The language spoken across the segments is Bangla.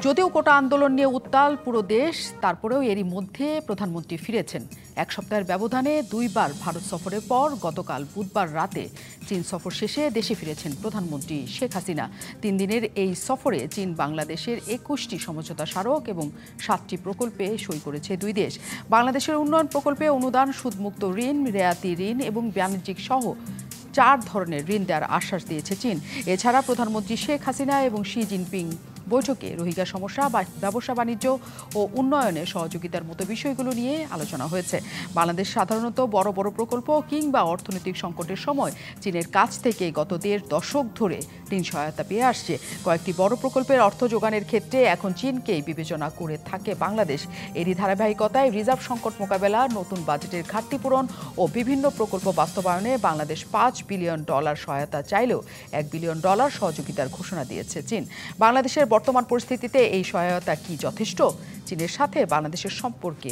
যদিও কোটা আন্দোলন নিয়ে উত্তাল পুরো দেশ, তারপরেও এরই মধ্যে প্রধানমন্ত্রী ফিরেছেন। এক সপ্তাহের ব্যবধানে দুইবার ভারত সফরের পর গতকাল বুধবার রাতে চীন সফর শেষে দেশে ফিরেছেন প্রধানমন্ত্রী শেখ হাসিনা। 3 দিনের এই সফরে চীন বাংলাদেশের 21টি সমঝোতা স্মারক এবং 7টি প্রকল্পে সই করেছে দুই দেশ। বাংলাদেশের উন্নয়ন প্রকল্পে অনুদান, সুদমুক্ত ঋণ, রেয়াতি ঋণ এবং বাণিজ্যিক সহ 4 ধরনের ঋণ দেওয়ার আশ্বাস দিয়েছে চীন। এছাড়া প্রধানমন্ত্রী শেখ হাসিনা এবং শি জিনপিং বৈঠকে রোহিঙ্গা সমস্যা, ব্যবসা বাণিজ্য ও উন্নয়নে সহযোগিতার মতো বিষয়গুলো নিয়ে আলোচনা হয়েছে। বাংলাদেশ সাধারণত বড় বড় প্রকল্প কিংবা অর্থনৈতিক সংকটের সময় চীনের কাছ থেকে গত 1.5 দশক ধরে ঋণ সহায়তা পেয়ে আসছে। কয়েকটি বড় প্রকল্পের অর্থ যোগানের ক্ষেত্রে এখন চীনকেই বিবেচনা করে থাকে বাংলাদেশ। এরই ধারাবাহিকতায় রিজার্ভ সংকট মোকাবেলা, নতুন বাজেটের ঘাটতি পূরণ ও বিভিন্ন প্রকল্প বাস্তবায়নে বাংলাদেশ $5 বিলিয়ন সহায়তা চাইলেও $1 বিলিয়ন সহযোগিতার ঘোষণা দিয়েছে চীন। বাংলাদেশের বর্তমান পরিস্থিতিতে এই সহায়তা কি যথেষ্ট? চীনের সাথে বাংলাদেশের সম্পর্কে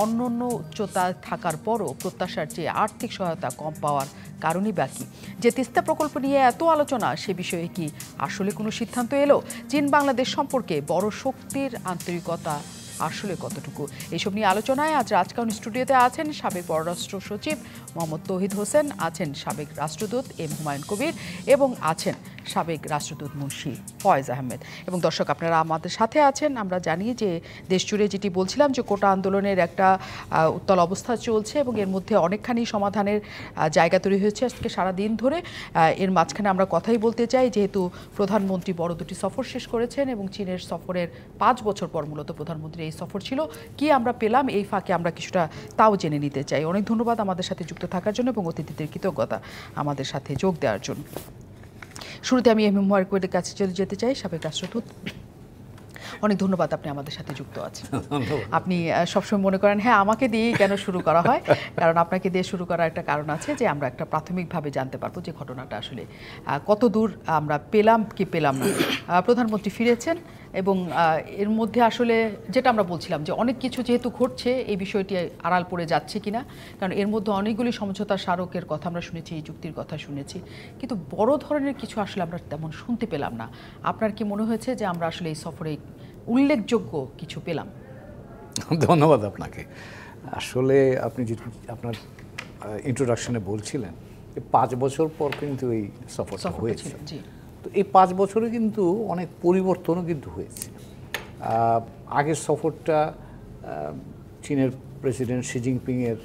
অন্যান্য উচ্চতা থাকার পরও প্রত্যাশার চেয়ে আর্থিক সহায়তা কম পাওয়ার কারণই বাকি। যে তিস্তা প্রকল্প নিয়ে এত আলোচনা, সে বিষয়ে কি আসলে কোনো সিদ্ধান্ত এলো? চীন বাংলাদেশ সম্পর্কে বড় শক্তির আন্তরিকতা আসলে কতটুকু? এইসব নিয়ে আলোচনায় আজ রাজকাহন স্টুডিওতে আছেন সাবেক পররাষ্ট্র সচিব মোহাম্মদ তৌহিদ হোসেন, আছেন সাবেক রাষ্ট্রদূত এম হুমায়ুন কবির এবং আছেন সাবেক রাষ্ট্রদূত মুন্সি ফয়েজ আহমেদ। এবং দর্শক, আপনারা আমাদের সাথে আছেন। আমরা জানি যে দেশজুড়ে যেটি বলছিলাম যে কোটা আন্দোলনের একটা উত্তাল অবস্থা চলছে এবং এর মধ্যে অনেকখানি সমাধানের জায়গা তৈরি হয়েছে আজকে সারাদিন ধরে। এর মাঝখানে আমরা কথাই বলতে চাই, যেহেতু প্রধানমন্ত্রী বড় দুটি সফর শেষ করেছেন এবং চীনের সফরের 5 বছর পর মূলত প্রধানমন্ত্রী এই সফর ছিল, কি আমরা পেলাম এই ফাঁকে আমরা কিছুটা তাও জেনে নিতে চাই। অনেক ধন্যবাদ আমাদের সাথে যুক্ত থাকার জন্য এবং অতিথিদের কৃতজ্ঞতা আমাদের সাথে যোগ দেওয়ার জন্য। শুরুতে আমি এম হুমায়ুন কবিরের কাছে চলে যেতে চাই, সাবেক রাষ্ট্রদূত। অনেক ধন্যবাদ, আপনি আমাদের সাথে যুক্ত আছেন। আপনি সবসময় মনে করেন হ্যাঁ আমাকে দিয়েই কেন শুরু করা হয়, কারণ আপনাকে দিয়ে শুরু করার একটা কারণ আছে যে আমরা একটা প্রাথমিকভাবে জানতে পারবো যে ঘটনাটা আসলে কত দূর আমরা পেলাম কি পেলাম না। প্রধানমন্ত্রী ফিরেছেন এবং এর মধ্যে আসলে যেটা আমরা বলছিলাম যে অনেক কিছু যেহেতু ঘটছে, এই বিষয়টি আড়াল পড়ে যাচ্ছে কিনা, কারণ এর মধ্যে অনেকগুলি সমঝোতা স্মারকের কথা আমরা শুনেছি, এই চুক্তির কথা শুনেছি, কিন্তু বড় ধরনের কিছু আসলে আমরা তেমন শুনতে পেলাম না। আপনার কি মনে হয়েছে যে আমরা আসলে এই সফরে উল্লেখযোগ্য কিছু পেলাম? ধন্যবাদ আপনাকে। আসলে আপনি যে আপনার ইন্ট্রোডাকশনে বলছিলেন 5 বছর পর কিন্তু এই সফরটা হয়েছে। তো এই 5 বছরে কিন্তু অনেক পরিবর্তনও কিন্তু হয়েছে। আগের সফরটা চীনের প্রেসিডেন্ট শি জিনপিংয়ের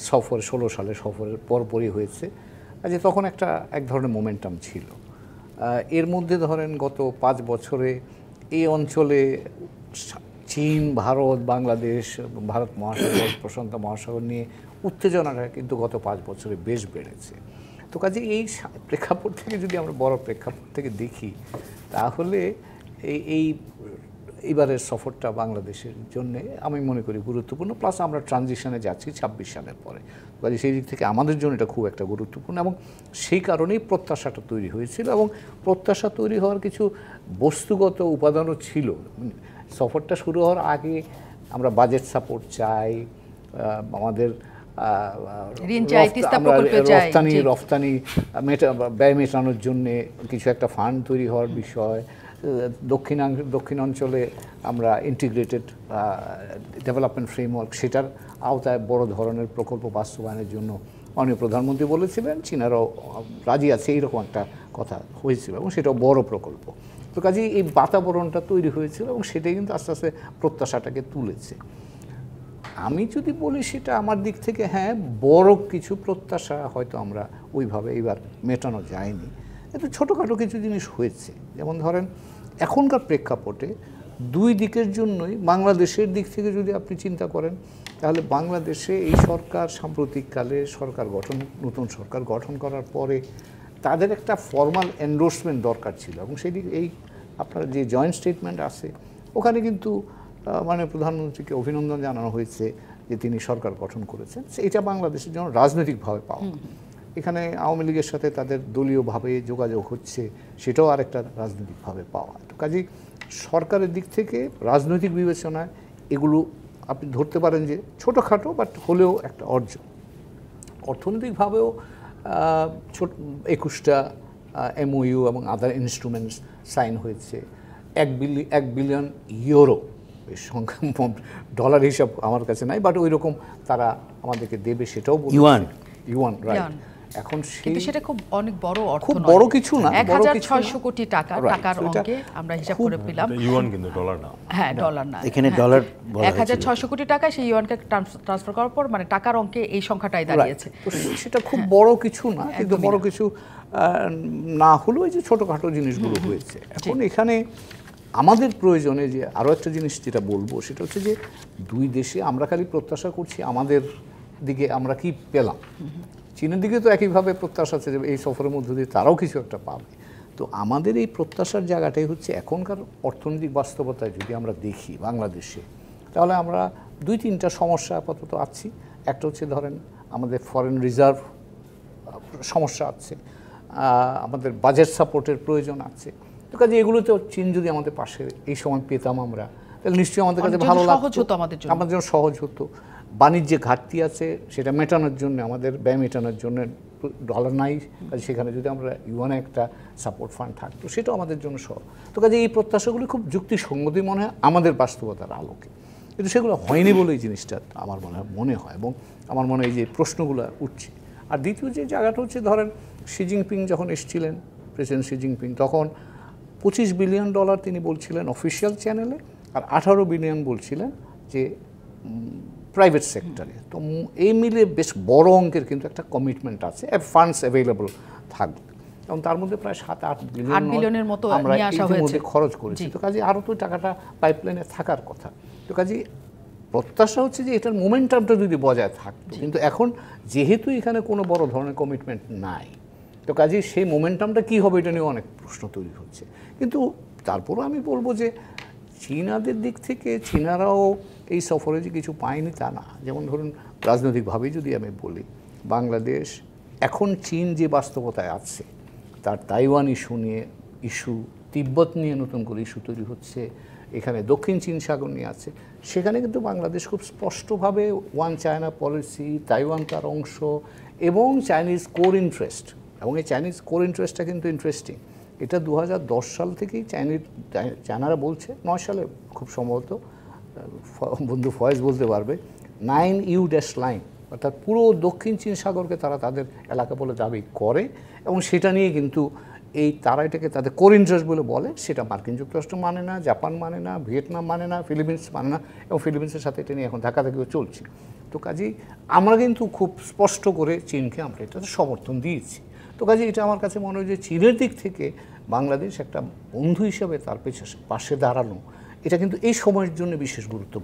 সফর 16 সালে সফরের পরপরই হয়েছে, যে তখন এক ধরনের মোমেন্টাম ছিল। এর মধ্যে ধরেন গত 5 বছরে এই অঞ্চলে চীন, ভারত, বাংলাদেশ, ভারত মহাসাগর, প্রশান্ত মহাসাগর নিয়ে উত্তেজনাটা কিন্তু গত 5 বছরে বেশ বেড়েছে। তো কাজে এই প্রেক্ষাপট থেকে যদি আমরা বড় প্রেক্ষাপট থেকে দেখি, তাহলে এইবারের সফরটা বাংলাদেশের জন্যে আমি মনে করি গুরুত্বপূর্ণ। প্লাস আমরা ট্রানজিশনে যাচ্ছি 26 সালের পরে, কাজে সেই দিক থেকে আমাদের জন্য এটা খুব একটা গুরুত্বপূর্ণ এবং সেই কারণেই প্রত্যাশাটা তৈরি হয়েছিল এবং প্রত্যাশা তৈরি হওয়ার কিছু বস্তুগত উপাদানও ছিল। সফরটা শুরু হওয়ার আগে আমরা বাজেট সাপোর্ট চাই, আমাদের রফতানি ব্যয় মেটানোর জন্যে কিছু একটা ফান্ড তৈরি হওয়ার বিষয়, দক্ষিণাঞ্চলে আমরা ইন্টিগ্রেটেড ডেভেলপমেন্ট ফ্রেমওয়ার্ক, সেটার আওতায় বড় ধরনের প্রকল্প বাস্তবায়নের জন্য মাননীয় প্রধানমন্ত্রী বলেছিলেন, চীনারাও রাজি আছে, এইরকম একটা কথা হয়েছিল এবং সেটাও বড় প্রকল্প। তো কাজেই এই বাতাবরণটা তৈরি হয়েছিল এবং সেটাই কিন্তু আস্তে আস্তে প্রত্যাশাটাকে তুলেছে। আমি যদি বলি সেটা আমার দিক থেকে হ্যাঁ বড় কিছু প্রত্যাশা হয়তো আমরা ওইভাবে এইবার মেটানো যায়নি, একটু ছোটোখাটো কিছু জিনিস হয়েছে। যেমন ধরেন এখনকার প্রেক্ষাপটে দুই দিকের জন্যই, বাংলাদেশের দিক থেকে যদি আপনি চিন্তা করেন, তাহলে বাংলাদেশে এই সরকার সাম্প্রতিককালে নতুন সরকার গঠন করার পরে তাদের একটা ফর্মাল এন্ডোর্সমেন্ট দরকার ছিল এবং সেই দিকে এই আপনার যে জয়েন্ট স্টেটমেন্ট আছে ওখানে কিন্তু মানে প্রধানমন্ত্রীকে অভিনন্দন জানানো হয়েছে যে তিনি সরকার গঠন করেছেন। এটা বাংলাদেশের জন্য রাজনৈতিকভাবে পাওয়া। এখানে আওয়ামী লীগের সাথে তাদের দলীয়ভাবে যোগাযোগ হচ্ছে, সেটাও আরেকটা রাজনৈতিকভাবে পাওয়া। তো কাজেই সরকারের দিক থেকে রাজনৈতিক বিবেচনায় এগুলো আপনি ধরতে পারেন যে ছোটোখাটো বাট হলেও একটা অর্জন। অর্থনৈতিকভাবেও 21টা MOU এবং আদার ইনস্ট্রুমেন্টস সাইন হয়েছে। 1 বিলিয়ন ইউরো, এর সংখ্যা ডলার হিসাব আমার কাছে নাই, বাট ওই রকম তারা আমাদেরকে দেবে, সেটাও বলছে। Yuan, right. এখন কিন্তু সেটা খুব অনেক বড় অর্থ, খুব বড় কিছু না, 1600 কোটি টাকা, টাকার অঙ্কে আমরা হিসাব করে পেলাম। ইউয়ান কিন্তু ডলার না। হ্যাঁ, ডলার না, এখানে ডলার 1600 কোটি টাকা সেই ইউয়ানকে ট্রান্সফার করার পর মানে টাকার অঙ্কে এই সংখ্যাটাই দাঁড়িয়েছে। সেটা খুব বড় কিছু না, কিন্তু বড় কিছু না হলেও এই যে ছোটখাটো জিনিসগুলো হয়েছে। এখন এখানে আমাদের প্রয়োজনে যে আরও একটা জিনিস যেটা বলবো, সেটা হচ্ছে যে দুই দেশে আমরা খালি প্রত্যাশা করছি আমাদের দিকে আমরা কি পেলাম, চীনের দিকে তো একইভাবে প্রত্যাশা আছে যে এই সফরের মধ্য দিয়ে তারাও কিছু একটা পাবে। তো আমাদের এই প্রত্যাশার জায়গাটাই হচ্ছে এখনকার অর্থনৈতিক বাস্তবতায় যদি আমরা দেখি বাংলাদেশে, তাহলে আমরা 2-3টা সমস্যা আপাতত আছি। একটা হচ্ছে ধরেন আমাদের ফরেন রিজার্ভ সমস্যা আছে, আমাদের বাজেট সাপোর্টের প্রয়োজন আছে। তো কাজে এগুলোতে চীন যদি আমাদের পাশে এই সময় পেতাম আমরা, তাহলে নিশ্চয়ই আমাদের কাছে ভালো লাগতো, আমাদের জন্য সহজ হতো। বাণিজ্যে ঘাটতি আছে, সেটা মেটানোর জন্য, আমাদের ব্যয় মেটানোর জন্য ডলার নাই, কাজে সেখানে যদি আমরা ইউএনে একটা সাপোর্ট ফান্ড থাকতো, সেটাও আমাদের জন্য সহজ। তো কাজে এই প্রত্যাশাগুলো খুব যুক্তিসঙ্গতই মনে হয় আমাদের বাস্তবতার আলোকে, কিন্তু সেগুলো হয়নি বলে এই জিনিসটা আমার মনে হয়, এবং আমার মনে হয় যে প্রশ্নগুলো উঠছে। আর দ্বিতীয় যে জায়গাটা হচ্ছে ধরেন শি জিনপিং যখন এসেছিলেন, প্রেসিডেন্ট শি জিনপিং, তখন $25 বিলিয়ন তিনি বলছিলেন অফিসিয়াল চ্যানেলে, আর 18 বিলিয়ন বলছিলেন যে প্রাইভেট সেক্টরে। তো এই মিলে বেশ বড় অঙ্কের কিন্তু একটা কমিটমেন্ট আছে, ফান্ডস অ্যাভেলেবল থাকবে, এবং তার মধ্যে প্রায় 7-8 বিলিয়নের মতো আমরা ইতিমধ্যে খরচ করেছি। তো কাজে আরও তো টাকাটা পাইপলাইনে থাকার কথা। তো কাজে প্রত্যাশা হচ্ছে যে এটার মোমেন্টামটা যদি বজায় থাকতো, কিন্তু এখন যেহেতু এখানে কোনো বড় ধরনের কমিটমেন্ট নাই, তো কাজে সেই মোমেন্টামটা কী হবে এটা নিয়ে অনেক প্রশ্ন তৈরি হচ্ছে। কিন্তু তারপরও আমি বলবো যে চীনাদের দিক থেকে চীনারাও এই সফরে যে কিছু পায়নি তা না। যেমন ধরুন রাজনৈতিকভাবেই যদি আমি বলি, বাংলাদেশ এখন চীন যে বাস্তবতায় আছে, তার তাইওয়ান ইস্যু, তিব্বত নিয়ে নতুন করে ইস্যু তৈরি হচ্ছে, এখানে দক্ষিণ চীন সাগর নিয়ে আছে, সেখানে কিন্তু বাংলাদেশ খুব স্পষ্টভাবে ওয়ান চায়না পলিসি, তাইওয়ান তার অংশ, এবং চাইনিজ কোর ইন্টারেস্ট। এবং এই চাইনিজ কোর ইন্টারেস্টটা কিন্তু ইন্টারেস্টিং, এটা 2010 সাল থেকেই চায়নারা বলছে, 9 সালে খুব সম্ভবত বন্ধু ফয়েজ বলতে পারবে, 9U লাইন, অর্থাৎ পুরো দক্ষিণ চীন সাগরকে তারা তাদের এলাকা বলে দাবি করে, এবং সেটা নিয়ে কিন্তু তারা এটাকে তাদের কোর ইন্টারেস্ট বলে বলে। সেটা মার্কিন যুক্তরাষ্ট্র মানে না, জাপান মানে না, ভিয়েতনাম মানে না, ফিলিপিন্স মানে না, এবং ফিলিপিন্সের সাথে এটা নিয়ে এখন ধাক্কাধাক্কিও চলছে। তো কাজেই আমরা কিন্তু খুব স্পষ্ট করে চীনকে আমরা এটাতে সমর্থন দিয়েছি। তো কাজে এটা আমার কাছে মনে হয় যে চীনের দিক থেকে বাংলাদেশ একটা বন্ধু হিসেবে তার পাশে দাঁড়ানো, এটা কিন্তু এই সময়ের জন্য বিশেষ গুরুত্ব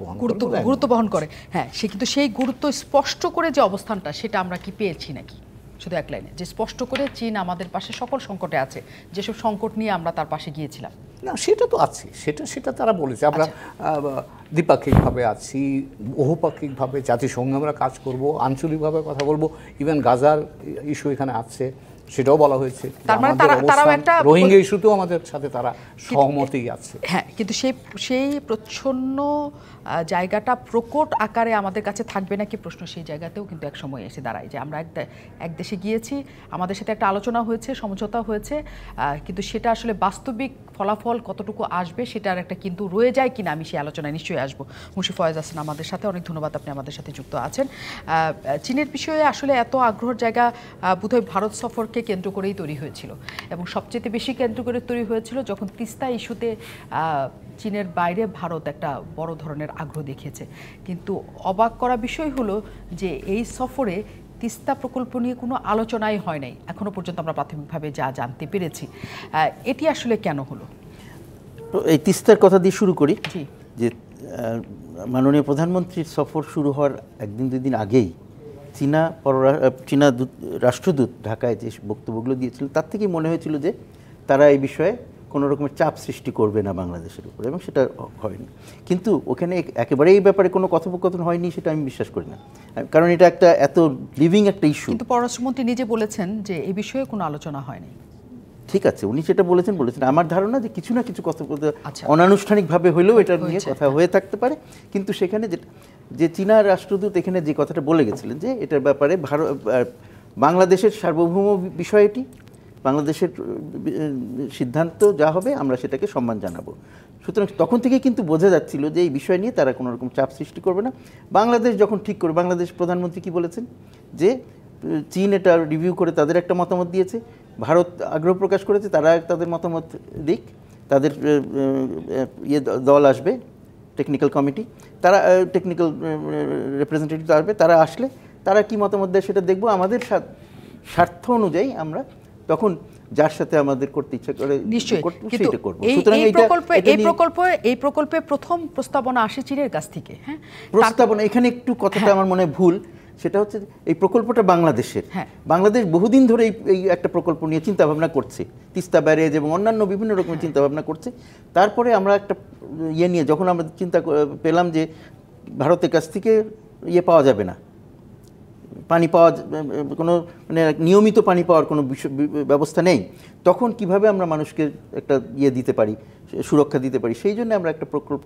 বহন করে। হ্যাঁ, সে কিন্তু সেই গুরুত্ব স্পষ্ট করে যে অবস্থানটা, সেটা আমরা কি পেয়েছি নাকি? শুধু এক লাইনে যে স্পষ্ট করে চীন আমাদের পাশে সকল সংকটে আছে, যেসব সংকট নিয়ে আমরা তার পাশে গিয়েছিলাম, না সেটা তো আছে, সেটা তারা বলেছে। আমরা দ্বিপাক্ষিকভাবে আছি, বহুপাক্ষিকভাবে জাতিসংঘে আমরা কাজ করব, আঞ্চলিকভাবে কথা বলবো, ইভেন গাজার ইস্যু এখানে আছে, সেটাও বলা হয়েছে। রোহিঙ্গা ইস্যুতেও আমাদের সাথে তারা সহমতই আছে। হ্যাঁ, কিন্তু সেই প্রচ্ছন্ন জায়গাটা প্রকট আকারে আমাদের কাছে থাকবে নাকি প্রশ্ন সেই জায়গাতেও কিন্তু এক সময় এসে দাঁড়ায় যে আমরা এক দেশে গিয়েছি, আমাদের সাথে একটা আলোচনা হয়েছে, সমঝোতা হয়েছে, কিন্তু সেটা আসলে বাস্তবিক ফলাফল কতটুকু আসবে সেটার একটা কিন্তু রয়ে যায় কিনা, আমি সেই আলোচনায় নিশ্চয়ই আসবো। মুশফি ফয়েজ আছেন আমাদের সাথে, অনেক ধন্যবাদ, আপনি আমাদের সাথে যুক্ত আছেন। চীনের বিষয়ে আসলে এত আগ্রহের জায়গা বোধহয় ভারত সফরকে কেন্দ্র করেই তৈরি হয়েছিল, এবং সবচেয়ে বেশি কেন্দ্র করে তৈরি হয়েছিল যখন তিস্তা ইস্যুতে চীনের বাইরে ভারত একটা বড় ধরনের আগ্রহ দেখিয়েছে। কিন্তু অবাক করা বিষয় হলো যে এই সফরে তিস্তা প্রকল্প নিয়ে কোনো আলোচনাই হয় নাই এখনো পর্যন্ত, আমরা প্রাথমিকভাবে যা জানতে পেরেছি। এটি আসলে কেন হলো? এই তিস্তার কথা দিয়ে শুরু করি। যে মাননীয় প্রধানমন্ত্রীর সফর শুরু হওয়ার 1-2 দিন আগেই চীনা রাষ্ট্রদূত ঢাকায় যে বক্তব্যগুলো দিয়েছিল, তার থেকেই মনে হয়েছিল যে তারা এই বিষয়ে কোনো রকমের চাপ সৃষ্টি করবে না বাংলাদেশের উপর, এবং সেটা হয়নি। কিন্তু ওখানে একেবারেই এই ব্যাপারে কোনো কথোপকথন হয়নি, সেটা আমি বিশ্বাস করি না, কারণ এটা একটা এত লিভিং একটা ইস্যু। কিন্তু পররাষ্ট্রমন্ত্রী নিজে বলেছেন যে এই বিষয়ে কোনো আলোচনা হয়নি। ঠিক আছে, উনি সেটা বলেছেন। আমার ধারণা যে কিছু না কিছু কথোপকথন অনানুষ্ঠানিকভাবে হলেও এটা নিয়ে কথা হয়ে থাকতে পারে। কিন্তু সেখানে যে চীনা রাষ্ট্রদূত এখানে যে কথাটা বলে গেছিলেন যে এটার ব্যাপারে বাংলাদেশের সার্বভৌম বিষয়, এটি বাংলাদেশের সিদ্ধান্ত যা হবে আমরা সেটাকে সম্মান জানাবো। সুতরাং তখন থেকে কিন্তু বোঝা যাচ্ছিল যে এই বিষয় নিয়ে তারা কোনো রকম চাপ সৃষ্টি করবে না। বাংলাদেশ যখন ঠিক করবে, বাংলাদেশ প্রধানমন্ত্রী কি বলেছেন যে চীন এটা রিভিউ করে তাদের একটা মতামত দিয়েছে, ভারত আগ্রহ প্রকাশ করেছে তারা তাদের মতামত দিক, তাদের দল আসবে টেকনিক্যাল কমিটি, তারা টেকনিক্যাল রিপ্রেজেন্টেটিভ আসবে, তারা আসলে তারা কি মতামত দেয় সেটা দেখব। আমাদের স্বার্থ অনুযায়ী আমরা তখন যার সাথে আমাদের করতে ইচ্ছা করে নিশ্চয়ই সেটা করব। সুতরাং এই প্রকল্পে প্রথম প্রস্তাবনা আসে চীনের কাছ থেকে। হ্যাঁ, প্রস্তাবনা এখানে একটু কথাটা আমার মনে হয় ভুল, সেটা হচ্ছে এই প্রকল্পটা বাংলাদেশের। বাংলাদেশ বহুদিন ধরে এই একটা প্রকল্প নিয়ে চিন্তা ভাবনা করছে, তিস্তা ব্যারেজ এবং অন্যান্য বিভিন্ন রকমের চিন্তা ভাবনা করছে। তারপরে আমরা একটা নিয়ে যখন আমরা চিন্তা পেলাম যে ভারতের কাছ থেকে পাওয়া যাবে না, পানি পাওয়া কোনো মানে নিয়মিত পানি পাওয়ার কোনো ব্যবস্থা নেই, তখন কিভাবে আমরা মানুষকে একটা দিতে পারি, সুরক্ষা দিতে পারি, সেই জন্য আমরা একটা প্রকল্প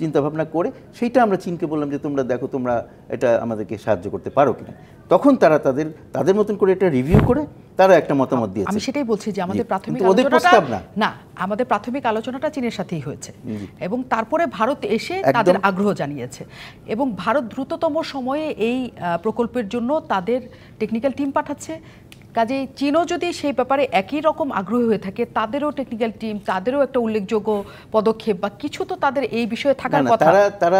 চিন্তাভাবনা করে সেইটা আমরা চীনকে বললাম যে তোমরা দেখো তোমরা এটা আমাদেরকে সাহায্য করতে পারো কিনা। তখন তারা তাদের মতন করে এটা রিভিউ করে তারা একটা মতামত দিয়েছে। আমি সেটাই বলছি যে আমাদের প্রাথমিক আমাদের প্রাথমিক আলোচনাটা চীনের সাথেই হয়েছে এবং তারপরে ভারত এসে তাদের আগ্রহ জানিয়েছে এবং ভারত দ্রুততম সময়ে এই প্রকল্পের জন্য তাদের টেকনিক্যাল টিম পাঠাচ্ছে। কাজে চীনও যদি সেই ব্যাপারে একই রকম আগ্রহী হয়ে থাকে, তাদেরও টেকনিক্যাল টিম, তাদেরও একটা উল্লেখযোগ্য পদক্ষেপ বা কিছু তো তাদের এই বিষয়ে থাকার কথা। তারা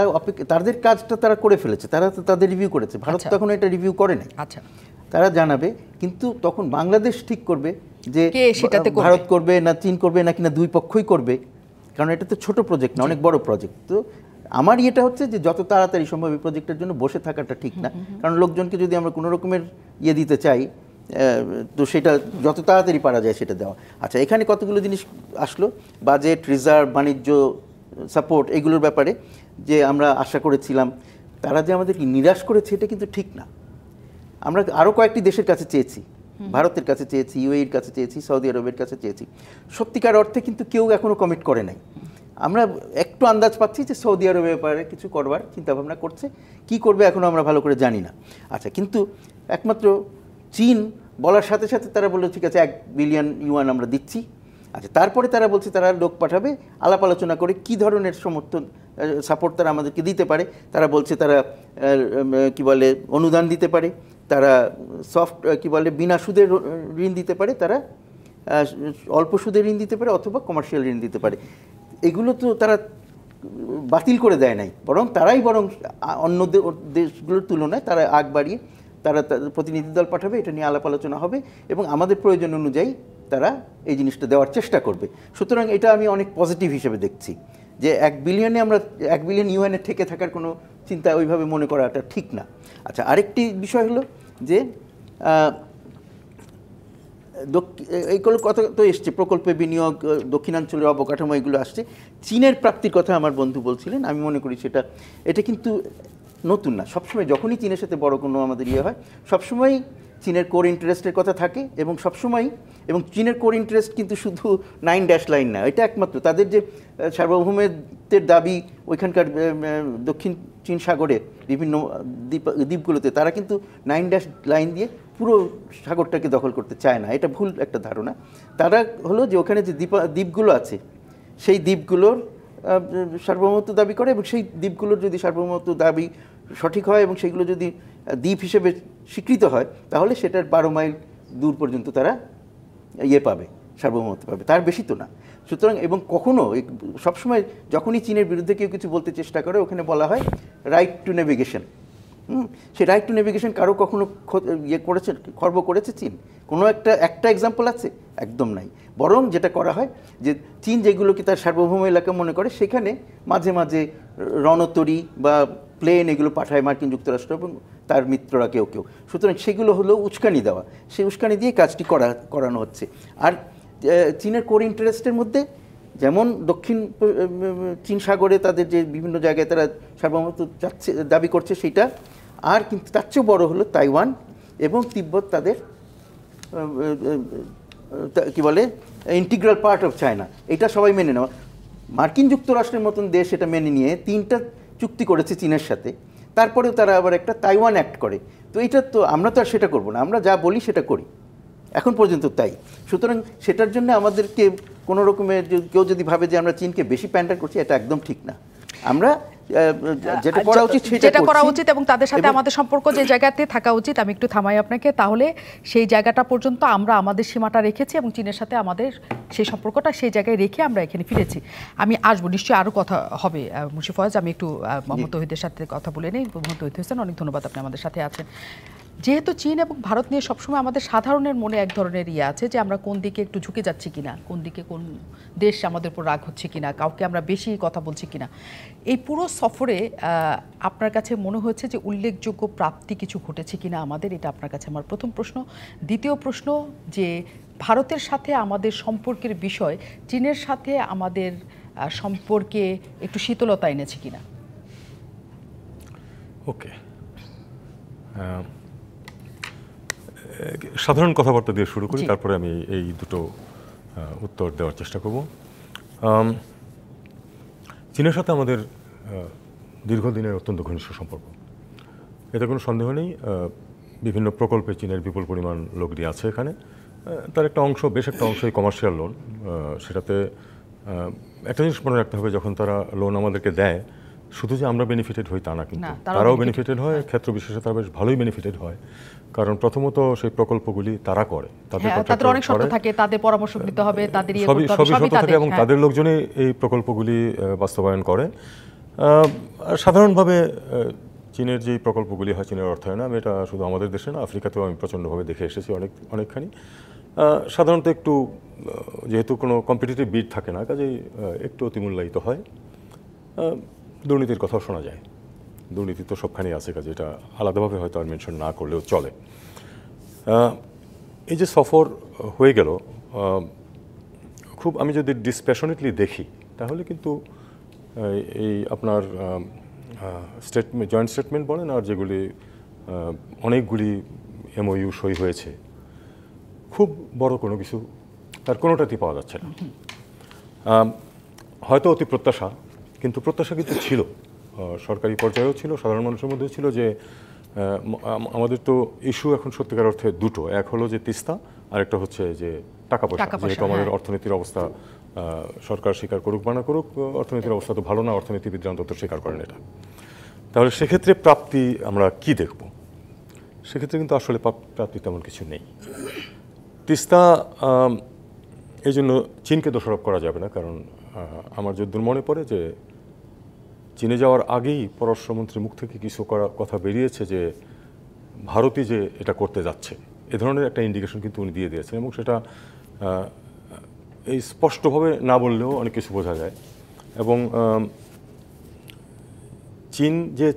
তাদের কাজটা তারা করে ফেলেছে, তারা তো তাদের রিভিউ করেছে, ভারত তখন এটা রিভিউ করে নাই। আচ্ছা, তারা জানাবে, কিন্তু তখন বাংলাদেশ ঠিক করবে যে ভারত করবে না চীন করবে না কিনা, দুই পক্ষই করবে, কারণ এটা তো ছোট প্রজেক্ট না, অনেক বড় প্রজেক্ট। তো আমার এটা হচ্ছে যে যত তাড়াতাড়ি সম্ভব এই প্রজেক্টের জন্য বসে থাকাটা ঠিক না, কারণ লোকজনকে যদি আমরা কোনো রকমের দিতে চাই তো সেটা যত তাড়াতাড়ি পারা যায় সেটা দেওয়া। আচ্ছা, এখানে কতগুলো জিনিস আসলো, বাজেট, রিজার্ভ, বাণিজ্য সাপোর্ট, এগুলোর ব্যাপারে যে আমরা আশা করেছিলাম তারা যে আমাদেরকে নিরাশ করেছে এটা কিন্তু ঠিক না। আমরা আরও কয়েকটি দেশের কাছে চেয়েছি, ভারতের কাছে চেয়েছি, ইউএইর কাছে চেয়েছি, সৌদি আরবের কাছে চেয়েছি, সত্যিকার অর্থে কিন্তু কেউ এখনও কমিট করে নাই। আমরা একটু আন্দাজ পাচ্ছি যে সৌদি আরবের ব্যাপারে কিছু করবার চিন্তাভাবনা করছে, কি করবে এখনও আমরা ভালো করে জানি না। আচ্ছা, কিন্তু একমাত্র চীন বলার সাথে সাথে তারা বললো ঠিক আছে 1 বিলিয়ন ইউয়ান আমরা দিচ্ছি। আচ্ছা, তারপরে তারা বলছে তারা লোক পাঠাবে, আলাপ আলোচনা করে কি ধরনের সমর্থন সাপোর্ট তারা আমাদেরকে দিতে পারে। তারা বলছে তারা কি বলে অনুদান দিতে পারে, তারা সফট কি বলে বিনা সুদের ঋণ দিতে পারে, তারা অল্প সুদের ঋণ দিতে পারে, অথবা কমার্শিয়াল ঋণ দিতে পারে। এগুলো তো তারা বাতিল করে দেয় নাই, তারাই অন্য দেশগুলোর তুলনায় তারা আগ বাড়িয়ে তারা প্রতিনিধি দল পাঠাবে, এটা নিয়ে আলাপ আলোচনা হবে এবং আমাদের প্রয়োজন অনুযায়ী তারা এই জিনিসটা দেওয়ার চেষ্টা করবে। সুতরাং এটা আমি অনেক পজিটিভ হিসেবে দেখছি যে 1 বিলিয়ন ইউএনের ঠেকে থাকার কোনো চিন্তা ওইভাবে মনে করাটা ঠিক না। আচ্ছা, আরেকটি বিষয় হলো যে এইগুলো কথা তো এসছে, প্রকল্পে বিনিয়োগ, দক্ষিণাঞ্চলের অবকাঠামো, এগুলো আসছে। চীনের প্রাপ্তির কথা আমার বন্ধু বলছিলেন, আমি মনে করি এটা কিন্তু নতুন না। সবসময় যখনই চীনের সাথে বড় কোনো আমাদের হয়, সবসময় চীনের কোর ইন্টারেস্টের কথা থাকে এবং চীনের কোর ইন্টারেস্ট কিন্তু শুধু 9 লাইন না, এটা একমাত্র তাদের যে সার্বভৌমত্বের দাবি ওইখানকার দক্ষিণ চীন সাগরে বিভিন্ন দ্বীপগুলোতে, তারা কিন্তু 9 লাইন দিয়ে পুরো সাগরটাকে দখল করতে চায় না, এটা ভুল একটা ধারণা। তারা হলো যে ওখানে যে দ্বীপগুলো আছে সেই দ্বীপগুলোর সার্বভৌমত্ব দাবি করে এবং সেই দ্বীপগুলোর যদি সার্বভৌমত্ব দাবি সঠিক হয় এবং সেইগুলো যদি দ্বীপ হিসেবে স্বীকৃত হয়, তাহলে সেটার 12 মাইল দূর পর্যন্ত তারা পাবে, সার্বভৌমত্ব পাবে, তার বেশি তো না। সুতরাং এবং কখনো সবসময় যখনই চীনের বিরুদ্ধে কেউ কিছু বলতে চেষ্টা করে, ওখানে বলা হয় রাইট টু নেভিগেশন। সেই রাইট টু নেভিগেশন কারো কখনো খর্ব করেছে চীন? কোনো একটা এক্সাম্পল আছে? একদম নাই। বরং যেটা করা হয় যে চীন যেগুলোকে তার সার্বভৌম এলাকা মনে করে, সেখানে মাঝে মাঝে রণতরী বা প্লেন এগুলো পাঠায় মার্কিন যুক্তরাষ্ট্র এবং তার মিত্ররা কেউ। সুতরাং সেগুলো হলো উস্কানি দেওয়া, সেই উস্কানি দিয়ে কাজটি করানো হচ্ছে। আর চীনের কোর ইন্টারেস্টের মধ্যে যেমন দক্ষিণ চীন সাগরে তাদের যে বিভিন্ন জায়গায় তারা সার্বভৌমত্ব দাবি করছে সেইটা, আর কিন্তু তার চেয়েও বড় হলো তাইওয়ান এবং তিব্বত তাদের কি বলে ইন্টিগ্রাল পার্ট অফ চায়না, এটা সবাই মেনে নেওয়া। মার্কিন যুক্তরাষ্ট্রের মতন দেশ এটা মেনে নিয়ে 3টা চুক্তি করেছে চীনের সাথে, তারপরেও তারা আবার একটা তাইওয়ান অ্যাক্ট করে। তো এটা তো আমরা তো আর সেটা করবো না, আমরা যা বলি সেটা করি, এখন পর্যন্ত তাই। সুতরাং সেটার জন্য আমাদেরকে কোনো রকমের কেউ যদি ভাবে যে আমরা চীনকে বেশি প্যান্ডার করছি, এটা একদম ঠিক না। আমরা যেটা করা উচিত যেটা করা উচিত এবং তাদের সাথে আমাদের সম্পর্ক যে জায়গাতে থাকা উচিত, আমি একটু থামাই আপনাকে, তাহলে সেই জায়গাটা পর্যন্ত আমরা আমাদের সীমাটা রেখেছি এবং চীনের সাথে আমাদের সেই সম্পর্কটা সেই জায়গায় রেখে আমরা এখানে ফিরেছি। আমি আসবো নিশ্চয়ই, আরও কথা হবে মুশফি ফয়েজ। আমি একটু মোহাম্মদ তৌহিদের সাথে কথা বলে নেই। মোহাম্মদ তৌহিদ হোসেন, অনেক ধন্যবাদ, আপনি আমাদের সাথে আছেন। যেহেতু চীন এবং ভারত নিয়ে সবসময় আমাদের সাধারণের মনে এক ধরনের আছে যে আমরা কোন দিকে একটু ঝুঁকে যাচ্ছি কিনা, কোন দিকে কোন দেশ আমাদের উপর রাগ হচ্ছে কিনা, কাউকে আমরা বেশি কথা বলছি কিনা। এই পুরো সফরে আপনার কাছে মনে হয়েছে যে উল্লেখযোগ্য প্রাপ্তি কিছু ঘটেছে কিনা আমাদের, এটা আপনার কাছে আমার প্রথম প্রশ্ন। দ্বিতীয় প্রশ্ন, যে ভারতের সাথে আমাদের সম্পর্কের বিষয় চীনের সাথে আমাদের সম্পর্কে একটু শীতলতা এনেছে কিনা? ওকে, সাধারণ কথাবার্তা দিয়ে শুরু করি, তারপরে আমি এই দুটো উত্তর দেওয়ার চেষ্টা করব। চীনের সাথে আমাদের দীর্ঘদিনের অত্যন্ত ঘনিষ্ঠ সম্পর্ক, এতে কোনো সন্দেহ নেই। বিভিন্ন প্রকল্পে চীনের বিপুল পরিমাণ লোক দিয়ে আছে এখানে। তার একটা অংশ, বেশ একটা অংশই কমার্শিয়াল লোন। সেটাতে একটা জিনিস মনে রাখতে হবে, যখন তারা লোন আমাদেরকে দেয়, শুধু যে আমরা বেনিফিটেড হই তা না, কিন্তু তারাও বেনিফিটেড হয়, ক্ষেত্র বিশেষে তারা বেশ ভালোই বেনিফিটেড হয়। কারণ প্রথমত সেই প্রকল্পগুলি তারা করে, তাদের অনেক শর্ত থাকে, তাদের পরামর্শ নিতে হবে, তাদের সবই শর্ত থাকে এবং তাদের লোকজনই এই প্রকল্পগুলি বাস্তবায়ন করে। সাধারণভাবে চীনের যেই প্রকল্পগুলি হয়, চীনের অর্থায়নে, আমি এটা শুধু আমাদের দেশে না, আফ্রিকাতেও আমি প্রচণ্ডভাবে দেখে এসেছি অনেকখানি। সাধারণত একটু, যেহেতু কোনো কম্পিটিটিভ বিড থাকে না, কাজেই একটু অতিমূল্যায়িত হয়। দুর্নীতির কথাও শোনা যায়, দুর্নীতি তো সবখানেই আছে, কাজে এটা আলাদাভাবে হয়তো আর মেনশন না করলেও চলে। এই যে সফর হয়ে গেল, খুব আমি যদি ডিসপ্যাশনেটলি দেখি, তাহলে কিন্তু এই আপনার জয়েন্ট স্টেটমেন্ট বলেন আর যেগুলি অনেকগুলি MOU সই হয়েছে, খুব বড় কোনো কিছু তার কোনোটাতেই পাওয়া যাচ্ছে না। হয়তো অতি প্রত্যাশা, কিন্তু প্রত্যাশা কিন্তু ছিল, সরকারি পর্যায়েও ছিল, সাধারণ মানুষের মধ্যেও ছিল, যে আমাদের তো ইস্যু এখন সত্যিকার অর্থে দুটো, এক হলো যে তিস্তা, আর একটা হচ্ছে যে টাকা পয়সা। যেহেতু আমাদের অর্থনীতির অবস্থা, সরকার স্বীকার করুক বা না করুক, অর্থনীতির অবস্থা তো ভালো না, অর্থনীতিবিদরা অন্তত স্বীকার করেন এটা। তাহলে সেক্ষেত্রে প্রাপ্তি আমরা কি দেখব? সেক্ষেত্রে কিন্তু আসলে প্রাপ্তি তেমন কিছু নেই। তিস্তা, এই জন্য চীনকে দোষারোপ করা যাবে না, কারণ আমার যদ্দূর মনে পড়ে যে চীনে যাওয়ার আগেই পররাষ্ট্রমন্ত্রীর মুখ থেকে কিছু কথা বেরিয়েছে যে ভারতই যে এটা করতে যাচ্ছে, এ ধরনের একটা ইন্ডিকেশন কিন্তু উনি দিয়ে দিয়েছেন, এবং সেটা এই স্পষ্টভাবে না বললেও অনেক কিছু বোঝা যায়। এবং চীন যে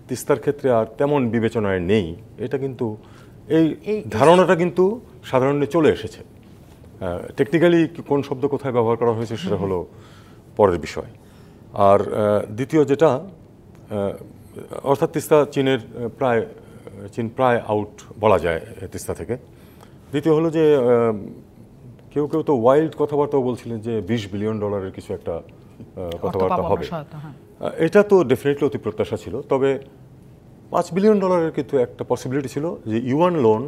তিস্তার ক্ষেত্রে আর তেমন বিবেচনায় নেই, এটা কিন্তু, এই ধারণাটা কিন্তু সাধারণে চলে এসেছে। টেকনিক্যালি কোন শব্দ কোথায় ব্যবহার করা হয়েছে সেটা হলো পরের বিষয়। আর দ্বিতীয় যেটা, অর্থাৎ তিস্তা চীন প্রায় আউট বলা যায় তিস্তা থেকে। দ্বিতীয় হলো যে কেউ কেউ তো ওয়াইল্ড কথাবার্তাও বলছিলেন যে $20 বিলিয়ন কিছু একটা কথাবার্তা হবে। এটা তো ডেফিনেটলি অতি প্রত্যাশা ছিল, তবে $5 বিলিয়ন কিন্তু একটা পসিবিলিটি ছিল যে ইউয়ান লোন